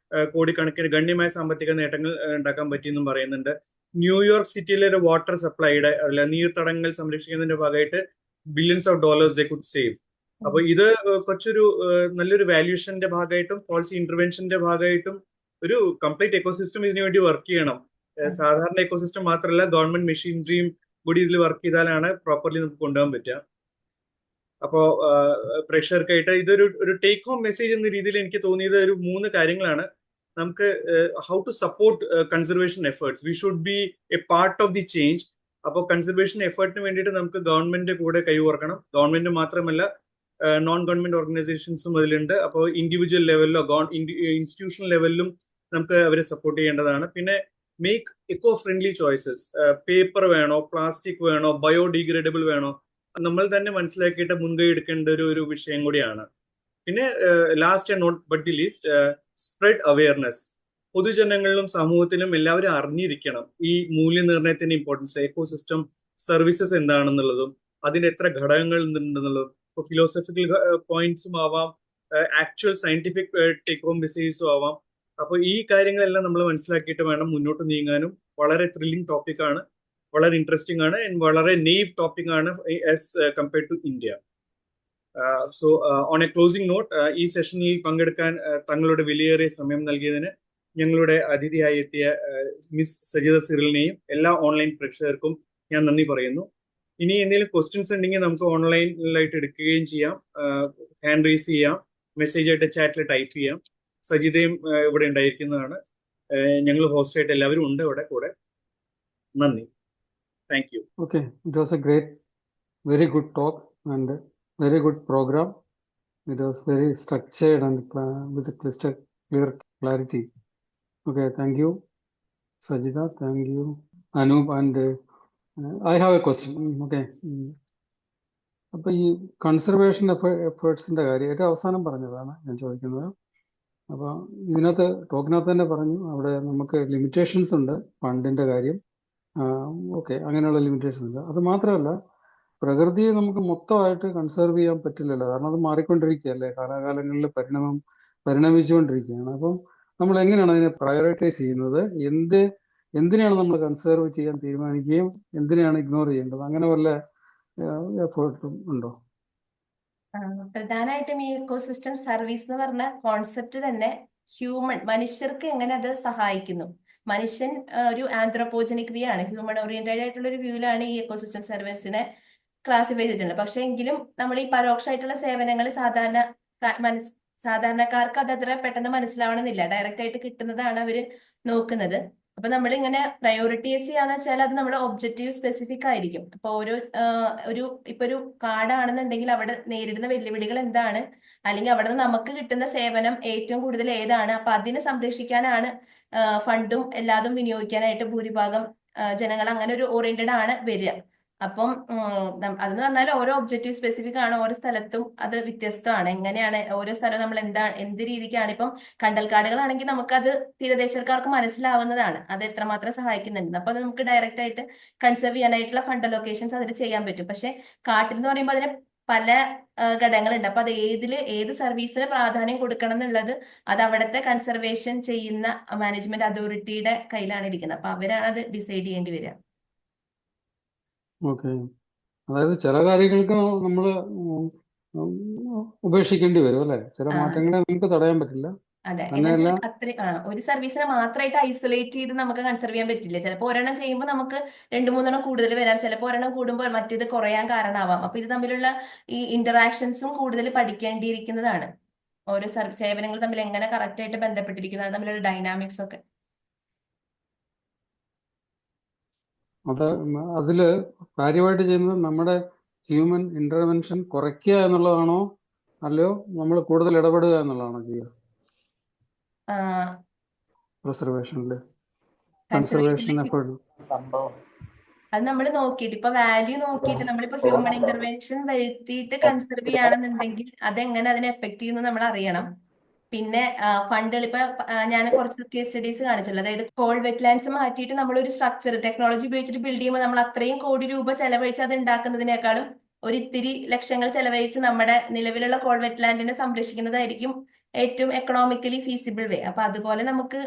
കോടിക്കണക്കിന് ഗണ്യമായ സാമ്പത്തിക നേട്ടങ്ങൾ ഉണ്ടാക്കാൻ പറ്റിയെന്നും പറയുന്നുണ്ട്. ന്യൂയോർക്ക് സിറ്റിയിലെ ഒരു വാട്ടർ സപ്ലൈയുടെ അല്ല നീർത്തടങ്ങൾ സംരക്ഷിക്കുന്നതിന്റെ ഭാഗമായിട്ട് billions of dollars they could save. അപ്പൊ ഇത് കുറച്ചൊരു നല്ലൊരു വാല്യൂഷന്റെ ഭാഗമായിട്ടും പോളിസി ഇന്റർവെൻഷന്റെ ഭാഗമായിട്ടും ഒരു കംപ്ലീറ്റ് എക്കോസിസ്റ്റം ഇതിനു വേണ്ടി വർക്ക് ചെയ്യണം. സാധാരണ എക്കോസിസ്റ്റം മാത്രമല്ല, ഗവൺമെന്റ് മെഷീനറിയും കൂടി ഇതിൽ വർക്ക് ചെയ്താലാണ് പ്രോപ്പർലി നമുക്ക് കൊണ്ടുപോകാൻ പറ്റുക. അപ്പോ പ്രേക്ഷകർക്കായിട്ട് ഇതൊരു ടേക്ക് ഹോം മെസ്സേജ് എന്ന രീതിയിൽ എനിക്ക് തോന്നിയത് ഒരു 3 കാര്യങ്ങളാണ്. നമുക്ക് how to support conservation efforts, we should be a part of the change. അപ്പോൾ കൺസർവേഷൻ എഫേർട്ടിന് വേണ്ടിയിട്ട് നമുക്ക് ഗവൺമെന്റിന്റെ കൂടെ കൈകോർക്കണം. ഗവൺമെന്റ് മാത്രമല്ല, നോൺ ഗവൺമെന്റ് ഓർഗനൈസേഷൻസും അതിലുണ്ട്. അപ്പോൾ ഇൻഡിവിജ്വൽ ലെവലിലോ ഇൻസ്റ്റിറ്റ്യൂഷണൽ ലെവലിലും നമുക്ക് അവരെ സപ്പോർട്ട് ചെയ്യേണ്ടതാണ്. പിന്നെ make eco friendly choices. Paper വേണോ, പ്ലാസ്റ്റിക് വേണോ, ബയോഡിഗ്രേഡബിൾ വേണോ, നമ്മൾ തന്നെ മനസ്സിലാക്കിയിട്ട് മുൻകൈ എടുക്കേണ്ട ഒരു വിഷയം കൂടിയാണ്. പിന്നെ last and not but the least, spread awareness. പൊതുജനങ്ങളിലും സമൂഹത്തിലും എല്ലാവരും അറിഞ്ഞിരിക്കണം ഈ മൂല്യനിർണ്ണയത്തിന്റെ ഇമ്പോർട്ടൻസ്, എക്കോസിസ്റ്റം സർവീസസ് എന്താണെന്നുള്ളതും അതിന്റെ എത്ര ഘടകങ്ങൾ ഉണ്ടെന്നുള്ളതും. ഇപ്പോൾ ഫിലോസഫിക്കൽ പോയിന്റ്സും ആവാം, ആക്ച്വൽ സയന്റിഫിക് ടേക്ക് ഹോം മെസ്സേജസും ആവാം. അപ്പോൾ ഈ കാര്യങ്ങളെല്ലാം നമ്മൾ മനസ്സിലാക്കിയിട്ട് വേണം മുന്നോട്ട് നീങ്ങാനും. വളരെ ത്രില്ലിംഗ് ടോപ്പിക്കാണ്, വളരെ ഇൻട്രസ്റ്റിംഗ് ആണ്, വളരെ നെയ്വ് ടോപ്പിക് ആണ് as compared to India. So on a closing note, ഈ സെഷനിൽ പങ്കെടുക്കാൻ തങ്ങളുടെ വിലയേറിയ സമയം നൽകിയതിന് ഞങ്ങളുടെ അതിഥിയായി എത്തിയ മിസ് സജിത സിറിലിനെയും എല്ലാ ഓൺലൈൻ പ്രേക്ഷകർക്കും ഞാൻ നന്ദി പറയുന്നു. ഇനി എന്തെങ്കിലും ക്വസ്റ്റ്യൻസ് ഉണ്ടെങ്കിൽ നമുക്ക് ഓൺലൈനിലായിട്ട് എടുക്കുകയും ചെയ്യാം, ഹാൻഡ് റൈസ് ചെയ്യാം, മെസ്സേജ് ആയിട്ട് ചാറ്റിൽ ടൈപ്പ് ചെയ്യാം. സജിതയും ഇവിടെ ഉണ്ടായിരിക്കുന്നതാണ്. ഞങ്ങൾ ഹോസ്റ്റായിട്ട് എല്ലാവരും ഉണ്ട് ഇവിടെ കൂടെ. നന്ദി. Thank you. Okay, it was a great, very good talk and very good program. It was very structured and with a crystal clear clarity. Okay, thank you, Sajida. Thank you, Anup. And I have a question. Okay. അപ്പൊ ഈ conservation എഫേർട്സിന്റെ കാര്യം ഏറ്റവും അവസാനം പറഞ്ഞതാണ് ഞാൻ ചോദിക്കുന്നത്. അപ്പൊ ഇതിനകത്ത് ടോക്കിനകത്ത് തന്നെ പറഞ്ഞു അവിടെ നമുക്ക് ലിമിറ്റേഷൻസ് ഉണ്ട്, ഫണ്ടിന്റെ കാര്യം. ഓക്കെ, അങ്ങനെയുള്ള ലിമിറ്റേഷൻസ് ഉണ്ട്. അത് മാത്രമല്ല, പ്രകൃതിയെ നമുക്ക് മൊത്തമായിട്ട് കൺസർവ് ചെയ്യാൻ പറ്റില്ലല്ലോ, കാരണം അത് മാറിക്കൊണ്ടിരിക്കുകയല്ലേ, കാലാകാലങ്ങളിൽ പരിണമിച്ചുകൊണ്ടിരിക്കുകയാണ്. അപ്പം നമ്മൾ എങ്ങനെയാണ് അതിനെ പ്രയോറിറ്റൈസ് ചെയ്യുന്നത്? എന്തിനാണ് നമ്മൾ കൺസർവ് ചെയ്യാൻ തീരുമാനിക്കുകയും എന്തിനാണ് ഇഗ്നോർ ചെയ്യേണ്ടത്? അങ്ങനെ വല്ല എഫേർട്ടും ഉണ്ടോ? പ്രധാനമായിട്ടും ഈ ഇക്കോസിസ്റ്റം സർവീസ് എന്ന് പറഞ്ഞ കോൺസെപ്റ്റ് തന്നെ മനുഷ്യർക്ക് എങ്ങനെ അത് സഹായിക്കുന്നു. മനുഷ്യൻ ഒരു ആന്ത്രോപോജനിക് വ്യൂ ആണ്, ഹ്യൂമൻ ഓറിയന്റഡ് ആയിട്ടുള്ള ഒരു വ്യൂവിലാണ് ഈ ഇക്കോസിസ്റ്റം സർവീസിനെ ക്ലാസിഫൈ ചെയ്തിട്ടുണ്ട്. പക്ഷെ എങ്കിലും നമ്മൾ ഈ പരോക്ഷമായിട്ടുള്ള സേവനങ്ങൾ സാധാരണക്കാർക്ക് അത് അത്ര പെട്ടെന്ന് മനസ്സിലാവണമെന്നില്ല. ഡയറക്റ്റ് ആയിട്ട് കിട്ടുന്നതാണ് അവര് നോക്കുന്നത്. അപ്പൊ നമ്മൾ ഇങ്ങനെ പ്രയോറിറ്റൈസ് ചെയ്യാന്ന് വെച്ചാൽ അത് നമ്മുടെ ഒബ്ജക്റ്റീവ് സ്പെസിഫിക് ആയിരിക്കും. ഇപ്പൊ ഒരു കാർഡാണെന്നുണ്ടെങ്കിൽ അവിടെ നേരിടുന്ന വെല്ലുവിളികൾ എന്താണ്, അല്ലെങ്കിൽ അവിടെ നിന്ന് നമുക്ക് കിട്ടുന്ന സേവനം ഏറ്റവും കൂടുതൽ ഏതാണ്, അപ്പൊ അതിനെ സംരക്ഷിക്കാനാണ് ഫണ്ടും എല്ലാതും വിനിയോഗിക്കാനായിട്ട് ഭൂരിഭാഗം ജനങ്ങൾ അങ്ങനെ ഒരു ഓറിയന്റഡ് ആണ് വരിക. അപ്പം അതെന്ന് പറഞ്ഞാൽ ഓരോ ഒബ്ജക്റ്റീവ് സ്പെസിഫിക് ആണ്, ഓരോ സ്ഥലത്തും അത് വ്യത്യസ്തമാണ്. എങ്ങനെയാണ് ഓരോ സ്ഥലവും നമ്മൾ എന്ത് രീതിക്കാണ്. ഇപ്പം കണ്ടൽക്കാടുകളാണെങ്കിൽ നമുക്കത് തീരദേശക്കാർക്ക് മനസ്സിലാവുന്നതാണ് അത് എത്രമാത്രം സഹായിക്കുന്നുണ്ട്. അപ്പൊ അത് നമുക്ക് ഡയറക്റ്റ് ആയിട്ട് കൺസർവ് ചെയ്യാനായിട്ടുള്ള ഫണ്ട് അലൊക്കേഷൻസ് അതിൽ ചെയ്യാൻ പറ്റും. പക്ഷെ കാട്ടിൽ എന്ന് പറയുമ്പോൾ അതിന് പല ഘടകങ്ങളുണ്ട്. അപ്പൊ അത് ഏത് സർവീസിന് പ്രാധാന്യം കൊടുക്കണം എന്നുള്ളത് അത് അവിടുത്തെ കൺസർവേഷൻ ചെയ്യുന്ന മാനേജ്മെന്റ് അതോറിറ്റിയുടെ കയ്യിലാണ് ഇരിക്കുന്നത്. അപ്പൊ അവരാണ് അത് ഡിസൈഡ് ചെയ്യേണ്ടി വരിക. ഓക്കെ, അതായത് ചില കാര്യങ്ങൾക്ക് നമ്മൾ ഉപേക്ഷിക്കേണ്ടി വരും അല്ലെ, ചില മാറ്റങ്ങളെ നമുക്ക് തടയാൻ പറ്റില്ല. അതെ, അങ്ങനെയല്ല, ഒരു സർവീസിനെ മാത്രമായിട്ട് ഐസൊലേറ്റ് ചെയ്ത് നമുക്ക് കൺസർവ് ചെയ്യാൻ പറ്റില്ല. ചിലപ്പോൾ ഒരെണ്ണം ചെയ്യുമ്പോൾ നമുക്ക് 2-3 കൂടുതൽ വരാം, ചിലപ്പോൾ ഒരെണ്ണം കൂടുമ്പോൾ മറ്റേത് കുറയാൻ കാരണമാവാം. അപ്പൊ ഇത് തമ്മിലുള്ള ഈ ഇന്ററാക്ഷൻസും കൂടുതൽ പഠിക്കേണ്ടിയിരിക്കുന്നതാണ്. ഓരോ സേവനങ്ങൾ തമ്മിൽ എങ്ങനെ കറക്റ്റ് ആയിട്ട് ബന്ധപ്പെട്ടിരിക്കുന്നു, അത് തമ്മിലുള്ള ഡൈനാമിക്സ് ഒക്കെ. അതില് കാര്യമായിട്ട് ചെയ്യുന്നത് നമ്മുടെ ഹ്യൂമൻ ഇന്റർവെൻഷൻ കുറയ്ക്കുക എന്നുള്ളതാണോ, അല്ലയോ നമ്മൾ കൂടുതൽ ഇടപെടുക എന്നുള്ളതാണോ ചെയ്യുക കൺസർവേഷനിൽ എഫേർട്ട്? അത് നമ്മൾ നോക്കിയിട്ട് ഇപ്പൊ വാല്യൂ നോക്കിയിട്ട് നമ്മളിപ്പോ ഹ്യൂമൻ ഇന്റർവെൻഷൻ വരുത്തിയിട്ട് കൺസർവ് ചെയ്യുകയാണെന്നുണ്ടെങ്കിൽ അതെങ്ങനെ അതിനെ എഫക്ട് ചെയ്യുന്നു നമ്മൾ അറിയണം. പിന്നെ ഫണ്ടുകൾ ഇപ്പൊ ഞാൻ കുറച്ച് കേസ് സ്റ്റഡീസ് കാണിച്ചുള്ളൂ. അതായത് കോൾ വെറ്റ്ലാൻഡ്സ് മാറ്റിയിട്ട് നമ്മളൊരു സ്ട്രക്ചർ ടെക്നോളജി ഉപയോഗിച്ചിട്ട് ബിൽഡ് ചെയ്യുമ്പോൾ നമ്മൾ അത്രയും കോടി രൂപ ചെലവഴിച്ച് അത് ഉണ്ടാക്കുന്നതിനേക്കാളും ഒരിത്തിരി ലക്ഷങ്ങൾ ചെലവഴിച്ച് നമ്മുടെ നിലവിലുള്ള കോൾ വെറ്റ്ലാൻഡിനെ സംരക്ഷിക്കുന്നതായിരിക്കും ഏറ്റവും എക്കണോമിക്കലി ഫീസിബിൾ വേ. അപ്പൊ അതുപോലെ നമുക്ക്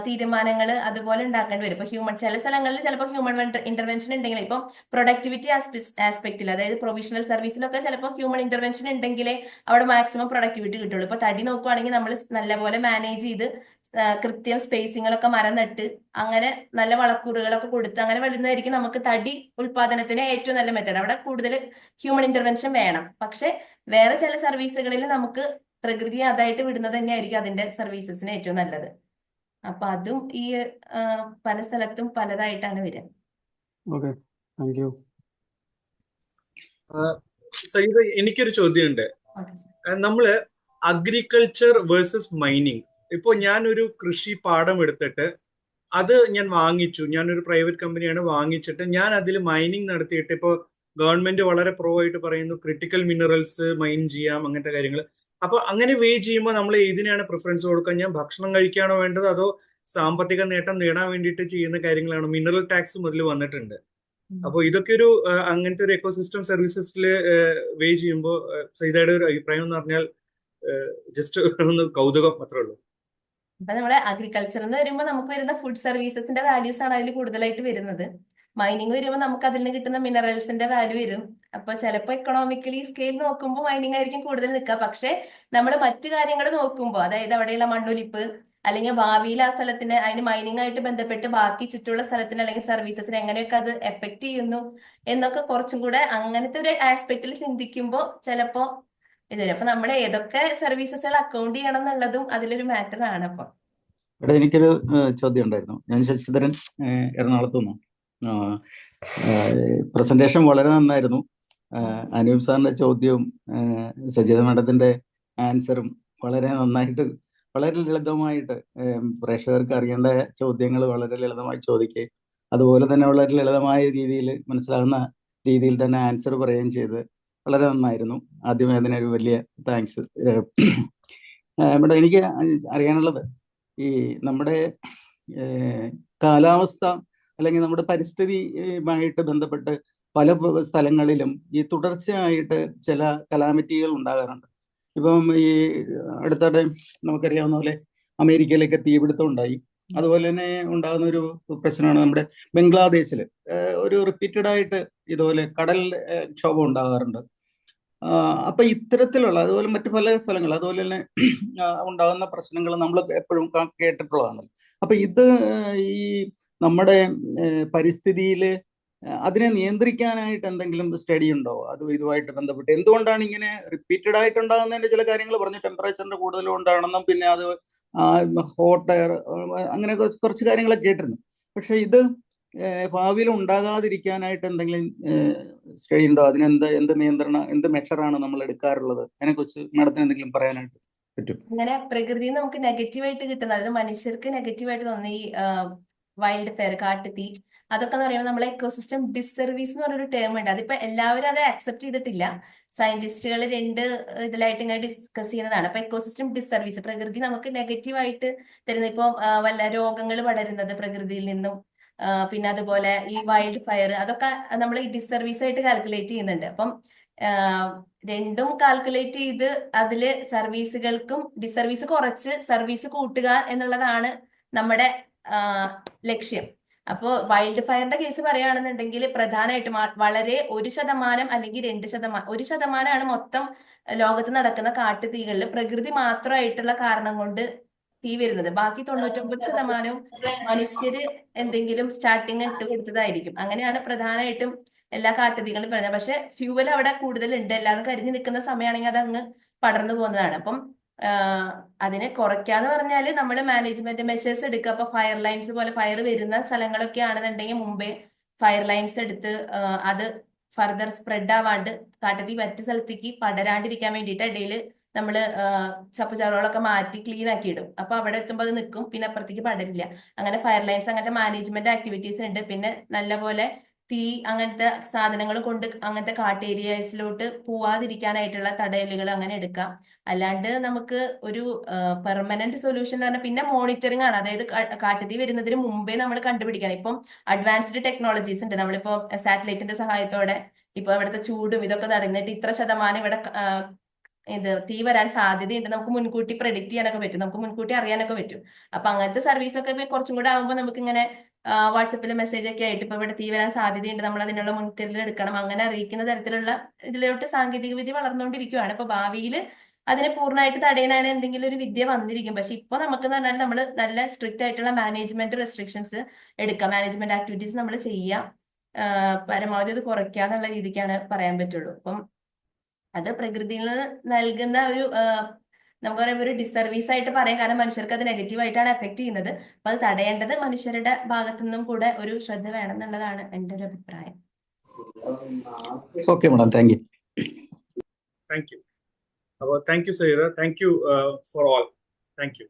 തീരുമാനങ്ങൾ അതുപോലെ ഉണ്ടാക്കേണ്ടി വരും. ഇപ്പൊ ചില സ്ഥലങ്ങളിൽ ചിലപ്പോൾ ഹ്യൂമൻ ഇന്റർവെൻഷൻ ഉണ്ടെങ്കിൽ, ഇപ്പം പ്രൊഡക്ടിവിറ്റി ആസ്പെക്റ്റിൽ അതായത് പ്രൊവിഷണൽ സർവീസിലൊക്കെ ചിലപ്പോൾ ഹ്യൂമൻ ഇന്റർവെൻഷൻ ഉണ്ടെങ്കിലേ അവിടെ മാക്സിമം പ്രൊഡക്ടിവിറ്റി കിട്ടുള്ളൂ. ഇപ്പൊ തടി നോക്കുവാണെങ്കിൽ നമ്മൾ നല്ലപോലെ മാനേജ് ചെയ്ത് കൃത്യം സ്പേസിങ്ങളൊക്കെ മരം നട്ട് അങ്ങനെ നല്ല വളക്കൂറുകളൊക്കെ കൊടുത്ത് അങ്ങനെ വരുന്നതായിരിക്കും നമുക്ക് തടി ഉൽപാദനത്തിന് ഏറ്റവും നല്ല മെത്തേഡ്. അവിടെ കൂടുതൽ ഹ്യൂമൻ ഇന്റർവെൻഷൻ വേണം. പക്ഷെ വേറെ ചില സർവീസുകളിൽ നമുക്ക് പ്രകൃതിയെ അതായിട്ട് വിടുന്നത് തന്നെയായിരിക്കും അതിന്റെ സർവീസസിന് ഏറ്റവും നല്ലത്. അപ്പൊ അതും ഈ പല സ്ഥലത്തും പലതായിട്ടാണ് വരിക. Okay, thank you. സഹിത, എനിക്കൊരു ചോദ്യമുണ്ട്. നമ്മള് അഗ്രികൾച്ചർ വേഴ്സസ് മൈനിങ്, ഇപ്പൊ ഞാനൊരു കൃഷി പാടം എടുത്തിട്ട് അത് ഞാൻ വാങ്ങിച്ചു, ഞാനൊരു പ്രൈവറ്റ് കമ്പനിയാണ് വാങ്ങിച്ചിട്ട് ഞാൻ അതിൽ മൈനിങ് നടത്തിയിട്ട്, ഇപ്പൊ ഗവൺമെന്റ് വളരെ പ്രോ ആയിട്ട് പറയുന്നു ക്രിട്ടിക്കൽ മിനറൽസ് മൈൻ ചെയ്യാം, അങ്ങനത്തെ കാര്യങ്ങൾ. അപ്പൊ അങ്ങനെ വേ ചെയ്യുമ്പോൾ നമ്മൾ ഏതിനാണ് പ്രിഫറൻസ് കൊടുക്കുക? ഞാൻ ഭക്ഷണം കഴിക്കുകയാണോ വേണ്ടത്, അതോ സാമ്പത്തിക നേട്ടം നേടാൻ വേണ്ടിയിട്ട് ചെയ്യുന്ന കാര്യങ്ങളാണോ? മിനറൽ ടാക്സ് മുതൽ വന്നിട്ടുണ്ട്. അപ്പൊ ഇതൊക്കെ ഒരു അങ്ങനത്തെ ഒരു എക്കോസിസ്റ്റം സർവീസസിൽ വേ ചെയ്യുമ്പോൾ സൈതയുടെ ഒരു അഭിപ്രായം എന്ന് പറഞ്ഞാൽ ജസ്റ്റ് ഒന്ന് കൗതുകം മാത്രമേ ഉള്ളൂ. ഇപ്പൊ നമ്മള് അഗ്രികൾച്ചർ എന്ന് വരുമ്പോൾ നമുക്ക് വരുന്ന ഫുഡ് സർവീസസിന്റെ വാല്യൂസ് ആണ് അതിൽ കൂടുതലായിട്ട് വരുന്നത്. മൈനിങ് വരുമ്പോൾ നമുക്ക് അതിൽ നിന്ന് കിട്ടുന്ന മിനറൽസിന്റെ വാല്യൂ വരും. അപ്പൊ ചിലപ്പോൾ എക്കണോമിക്കലി സ്കെയിൽ നോക്കുമ്പോൾ മൈനിങ് ആയിരിക്കും കൂടുതൽ നിൽക്കുക. പക്ഷെ നമ്മൾ മറ്റു കാര്യങ്ങൾ നോക്കുമ്പോൾ, അതായത് അവിടെയുള്ള മണ്ണൊലിപ്പ്, അല്ലെങ്കിൽ ഭാവിയിൽ ആ സ്ഥലത്തിന് അതിന് മൈനിങ് ആയിട്ട് ബന്ധപ്പെട്ട് ബാക്കി ചുറ്റുള്ള സ്ഥലത്തിന് അല്ലെങ്കിൽ സർവീസസിന് എങ്ങനെയൊക്കെ അത് എഫക്ട് ചെയ്യുന്നു എന്നൊക്കെ കുറച്ചും കൂടെ അങ്ങനത്തെ ഒരു ആസ്പെക്റ്റിൽ ചിന്തിക്കുമ്പോൾ ചിലപ്പോ ഇത് വരും. അപ്പൊ നമ്മൾ ഏതൊക്കെ സർവീസസുകൾ അക്കൗണ്ട് ചെയ്യണം എന്നുള്ളതും അതിലൊരു മാറ്റർ ആണ്. അപ്പൊ ഇവിടെ എനിക്കൊരു ചോദ്യം ഉണ്ടായിരുന്നു. ഞാൻ ശശിധരൻ, എറണാകുളത്തു നിന്നും. പ്രസന്റേഷൻ വളരെ നന്നായിരുന്നു. അനൂപ് സാറിന്റെ ചോദ്യവും സജിത മാഡത്തിന്റെ ആൻസറും വളരെ നന്നായിട്ട്, വളരെ ലളിതമായിട്ട് പ്രേക്ഷകർക്ക് അറിയേണ്ട ചോദ്യങ്ങൾ വളരെ ലളിതമായി ചോദിക്കുകയും അതുപോലെ തന്നെ വളരെ ലളിതമായ രീതിയിൽ മനസ്സിലാകുന്ന രീതിയിൽ തന്നെ ആൻസർ പറയുകയും ചെയ്ത് വളരെ നന്നായിരുന്നു. ആദ്യമേ അതിനൊരു വലിയ താങ്ക്സ്. ഇവിടെ എനിക്ക് അറിയാനുള്ളത്, ഈ നമ്മുടെ കാലാവസ്ഥ അല്ലെങ്കിൽ നമ്മുടെ പരിസ്ഥിതിയുമായിട്ട് ബന്ധപ്പെട്ട് പല സ്ഥലങ്ങളിലും ഈ തുടർച്ചയായിട്ട് ചില കലാമിറ്റികൾ ഉണ്ടാകാറുണ്ട്. ഇപ്പം ഈ അടുത്തിടെ നമുക്കറിയാവുന്ന പോലെ അമേരിക്കയിലേക്ക് തീപിടുത്തം ഉണ്ടായി. അതുപോലെ തന്നെ ഉണ്ടാകുന്ന ഒരു പ്രശ്നമാണ് നമ്മുടെ ബംഗ്ലാദേശിൽ ഒരു റിപ്പീറ്റഡ് ആയിട്ട് ഇതുപോലെ കടൽ ക്ഷോഭം ഉണ്ടാകാറുണ്ട്. അപ്പൊ ഇത്തരത്തിലുള്ള അതുപോലെ മറ്റു പല സ്ഥലങ്ങൾ അതുപോലെ തന്നെ ഉണ്ടാകുന്ന പ്രശ്നങ്ങൾ നമ്മൾ എപ്പോഴും കേട്ടിട്ടുള്ളതാണ്. അപ്പൊ ഇത് ഈ നമ്മുടെ പരിസ്ഥിതിയിൽ അതിനെ നിയന്ത്രിക്കാനായിട്ട് എന്തെങ്കിലും സ്റ്റഡി ഉണ്ടോ? അത് ഇതുമായിട്ട് ബന്ധപ്പെട്ട് എന്തുകൊണ്ടാണ് ഇങ്ങനെ റിപ്പീറ്റഡ് ആയിട്ട് ഉണ്ടാകുന്നതിന്റെ ചില കാര്യങ്ങൾ പറഞ്ഞു. ടെമ്പറേച്ചറിന്റെ കൂടുതൽ കൊണ്ടാണെന്നും പിന്നെ അത് ഹോട്ട് എയർ അങ്ങനെ കുറച്ച് കാര്യങ്ങളൊക്കെ കേട്ടിരുന്നു. പക്ഷെ ഇത് ഭാവിയിൽ ഉണ്ടാകാതിരിക്കാനായിട്ട് എന്തെങ്കിലും സ്റ്റഡി ഉണ്ടോ? എന്ത് നിയന്ത്രണ, എന്ത് മെഷറാണ് നമ്മൾ എടുക്കാറുള്ളത്? അതിനെക്കുറിച്ച് മാഡത്തിന് എന്തെങ്കിലും പറയാനായിട്ട് പറ്റും? അങ്ങനെ പ്രകൃതി നമുക്ക് നെഗറ്റീവായിട്ട് കിട്ടുന്ന, അതായത് മനുഷ്യർക്ക് നെഗറ്റീവായിട്ട് തോന്നുന്ന ഈ വൈൽഡ് ഫയർ, കാട്ടുതീ, അതൊക്കെ എന്ന് പറയുമ്പോൾ നമ്മളെ എക്കോസിസ്റ്റം ഡിസർവീസ് എന്ന് പറഞ്ഞൊരു ടേം ഉണ്ട്. അതിപ്പോ എല്ലാവരും അത് അക്സെപ്റ്റ് ചെയ്തിട്ടില്ല. സയന്റിസ്റ്റുകൾ രണ്ട് ഇതിലായിട്ട് ഇങ്ങനെ ഡിസ്കസ് ചെയ്യുന്നതാണ്. അപ്പൊ എക്കോസിസ്റ്റം ഡിസർവീസ്, പ്രകൃതി നമുക്ക് നെഗറ്റീവായിട്ട് തരുന്ന, ഇപ്പൊ വല്ല രോഗങ്ങൾ പടരുന്നത് പ്രകൃതിയിൽ നിന്നും, പിന്നെ അതുപോലെ ഈ വൈൽഡ് ഫയർ, അതൊക്കെ നമ്മൾ ഈ ഡിസർവീസ് ആയിട്ട് കാൽക്കുലേറ്റ് ചെയ്യുന്നുണ്ട്. അപ്പം രണ്ടും കാൽക്കുലേറ്റ് ചെയ്ത് അതില് സർവീസുകൾക്കും ഡിസർവീസ് കുറച്ച് സർവീസ് കൂട്ടുക എന്നുള്ളതാണ് നമ്മുടെ ലക്ഷ്യം. അപ്പോൾ വൈൽഡ് ഫയറിന്റെ കേസ് പറയുകയാണെന്നുണ്ടെങ്കിൽ പ്രധാനമായിട്ടും വളരെ 1% അല്ലെങ്കിൽ 2%, 1%ആണ് മൊത്തം ലോകത്ത് നടക്കുന്ന കാട്ടുതീകളിൽ പ്രകൃതി മാത്രമായിട്ടുള്ള കാരണം കൊണ്ട് തീ വരുന്നത്. ബാക്കി 99% മനുഷ്യര് എന്തെങ്കിലും സ്റ്റാർട്ടിങ് ഇട്ട് കൊടുത്തതായിരിക്കും. അങ്ങനെയാണ് പ്രധാനമായിട്ടും എല്ലാ കാട്ടുതീകളും പറയുന്നത്. പക്ഷെ ഫ്യൂവൽ അവിടെ കൂടുതലുണ്ട്. എല്ലാവരും കരിഞ്ഞു നിൽക്കുന്ന സമയമാണെങ്കിൽ അത് അങ്ങ് പടർന്നു പോകുന്നതാണ്. അപ്പം അതിനെ കുറയ്ക്കാന്ന് പറഞ്ഞാൽ നമ്മൾ മാനേജ്മെന്റ് മെഷേഴ്സ് എടുക്കുക. അപ്പൊ ഫയർ ലൈൻസ് പോലെ ഫയർ വരുന്ന സ്ഥലങ്ങളൊക്കെ ആണെന്നുണ്ടെങ്കിൽ മുമ്പേ ഫയർ ലൈൻസ് എടുത്ത് അത് ഫർദർ സ്പ്രെഡ് ആവാണ്ട് കാട്ടുതീ മറ്റു സ്ഥലത്തേക്ക് പടരാണ്ടിരിക്കാൻ വേണ്ടിയിട്ട് ഇടയിൽ നമ്മൾ ചപ്പുചവറുകളൊക്കെ മാറ്റി ക്ലീൻ ആക്കി ഇടും. അപ്പൊ അവിടെ എത്തുമ്പോൾ അത് നിൽക്കും, പിന്നെ അപ്പുറത്തേക്ക് പടരില്ല. അങ്ങനെ ഫയർ ലൈൻസ്, അങ്ങനത്തെ മാനേജ്മെന്റ് ആക്ടിവിറ്റീസ് ഉണ്ട്. പിന്നെ നല്ലപോലെ തീ അങ്ങനത്തെ സാധനങ്ങൾ കൊണ്ട് അങ്ങനത്തെ കാട്ട് ഏരിയസിലോട്ട് പോവാതിരിക്കാനായിട്ടുള്ള തടയലുകൾ അങ്ങനെ എടുക്കാം. അല്ലാണ്ട് നമുക്ക് ഒരു പെർമനന്റ് സൊല്യൂഷൻ എന്ന് പറഞ്ഞാൽ പിന്നെ മോണിറ്ററിംഗ് ആണ്. അതായത് കാട്ടുതീ വരുന്നതിന് മുമ്പേ നമ്മൾ കണ്ടുപിടിക്കാൻ ഇപ്പം അഡ്വാൻസ്ഡ് ടെക്നോളജീസ് ഉണ്ട്. നമ്മളിപ്പോ സാറ്റലൈറ്റിന്റെ സഹായത്തോടെ ഇപ്പൊ ഇവിടുത്തെ ചൂടും ഇതൊക്കെ തടഞ്ഞിട്ട് ഇത്ര ശതമാനം ഇവിടെ ഇത് തീ വരാൻ സാധ്യതയുണ്ട് നമുക്ക് മുൻകൂട്ടി പ്രെഡിക്റ്റ് ചെയ്യാനൊക്കെ പറ്റും, നമുക്ക് മുൻകൂട്ടി അറിയാനൊക്കെ പറ്റും. അപ്പൊ അങ്ങനത്തെ സർവീസൊക്കെ ഇപ്പൊ കുറച്ചും കൂടെ ആകുമ്പോൾ നമുക്ക് ഇങ്ങനെ വാട്സപ്പിൽ മെസ്സേജ് ഒക്കെ ആയിട്ട് ഇപ്പൊ ഇവിടെ തീ വരാൻ സാധ്യതയുണ്ട്, നമ്മൾ അതിനുള്ള മുൻകരുതൽ എടുക്കണം, അങ്ങനെ അറിയിക്കുന്ന തരത്തിലുള്ള ഇതിലോട്ട് സാങ്കേതിക വിദ്യ വളർന്നുകൊണ്ടിരിക്കുകയാണ്. ഇപ്പൊ ഭാവിയിൽ അതിനെ പൂർണ്ണമായിട്ട് തടയാനാണ് എന്തെങ്കിലും ഒരു വിദ്യ വന്നിരിക്കും. പക്ഷെ ഇപ്പൊ നമുക്ക് എന്ന് പറഞ്ഞാൽ നമ്മൾ നല്ല സ്ട്രിക്റ്റ് ആയിട്ടുള്ള മാനേജ്മെന്റ് റെസ്ട്രിക്ഷൻസ് എടുക്കാം, മാനേജ്മെന്റ് ആക്ടിവിറ്റീസ് നമ്മൾ ചെയ്യാം, പരമാവധി അത് കുറയ്ക്കുക എന്നുള്ള രീതിക്കാണ് പറയാൻ പറ്റുള്ളൂ. അപ്പം അത് പ്രകൃതിയിൽ നിന്ന് നൽകുന്ന ഒരു നമുക്ക് പറയുമ്പോൾ ഒരു ഡിസർവീസ് ആയിട്ട് പറയാം. കാരണം മനുഷ്യർക്ക് അത് നെഗറ്റീവായിട്ടാണ് എഫക്ട് ചെയ്യുന്നത്. അപ്പൊ അത് തടയേണ്ടത് മനുഷ്യരുടെ ഭാഗത്തു നിന്നും കൂടെ ഒരു ശ്രദ്ധ വേണം എന്നുള്ളതാണ് എൻ്റെ ഒരു അഭിപ്രായം. Okay madam, thank you. Thank you. അപ്പോൾ thank you Saira, thank you for all. Thank U.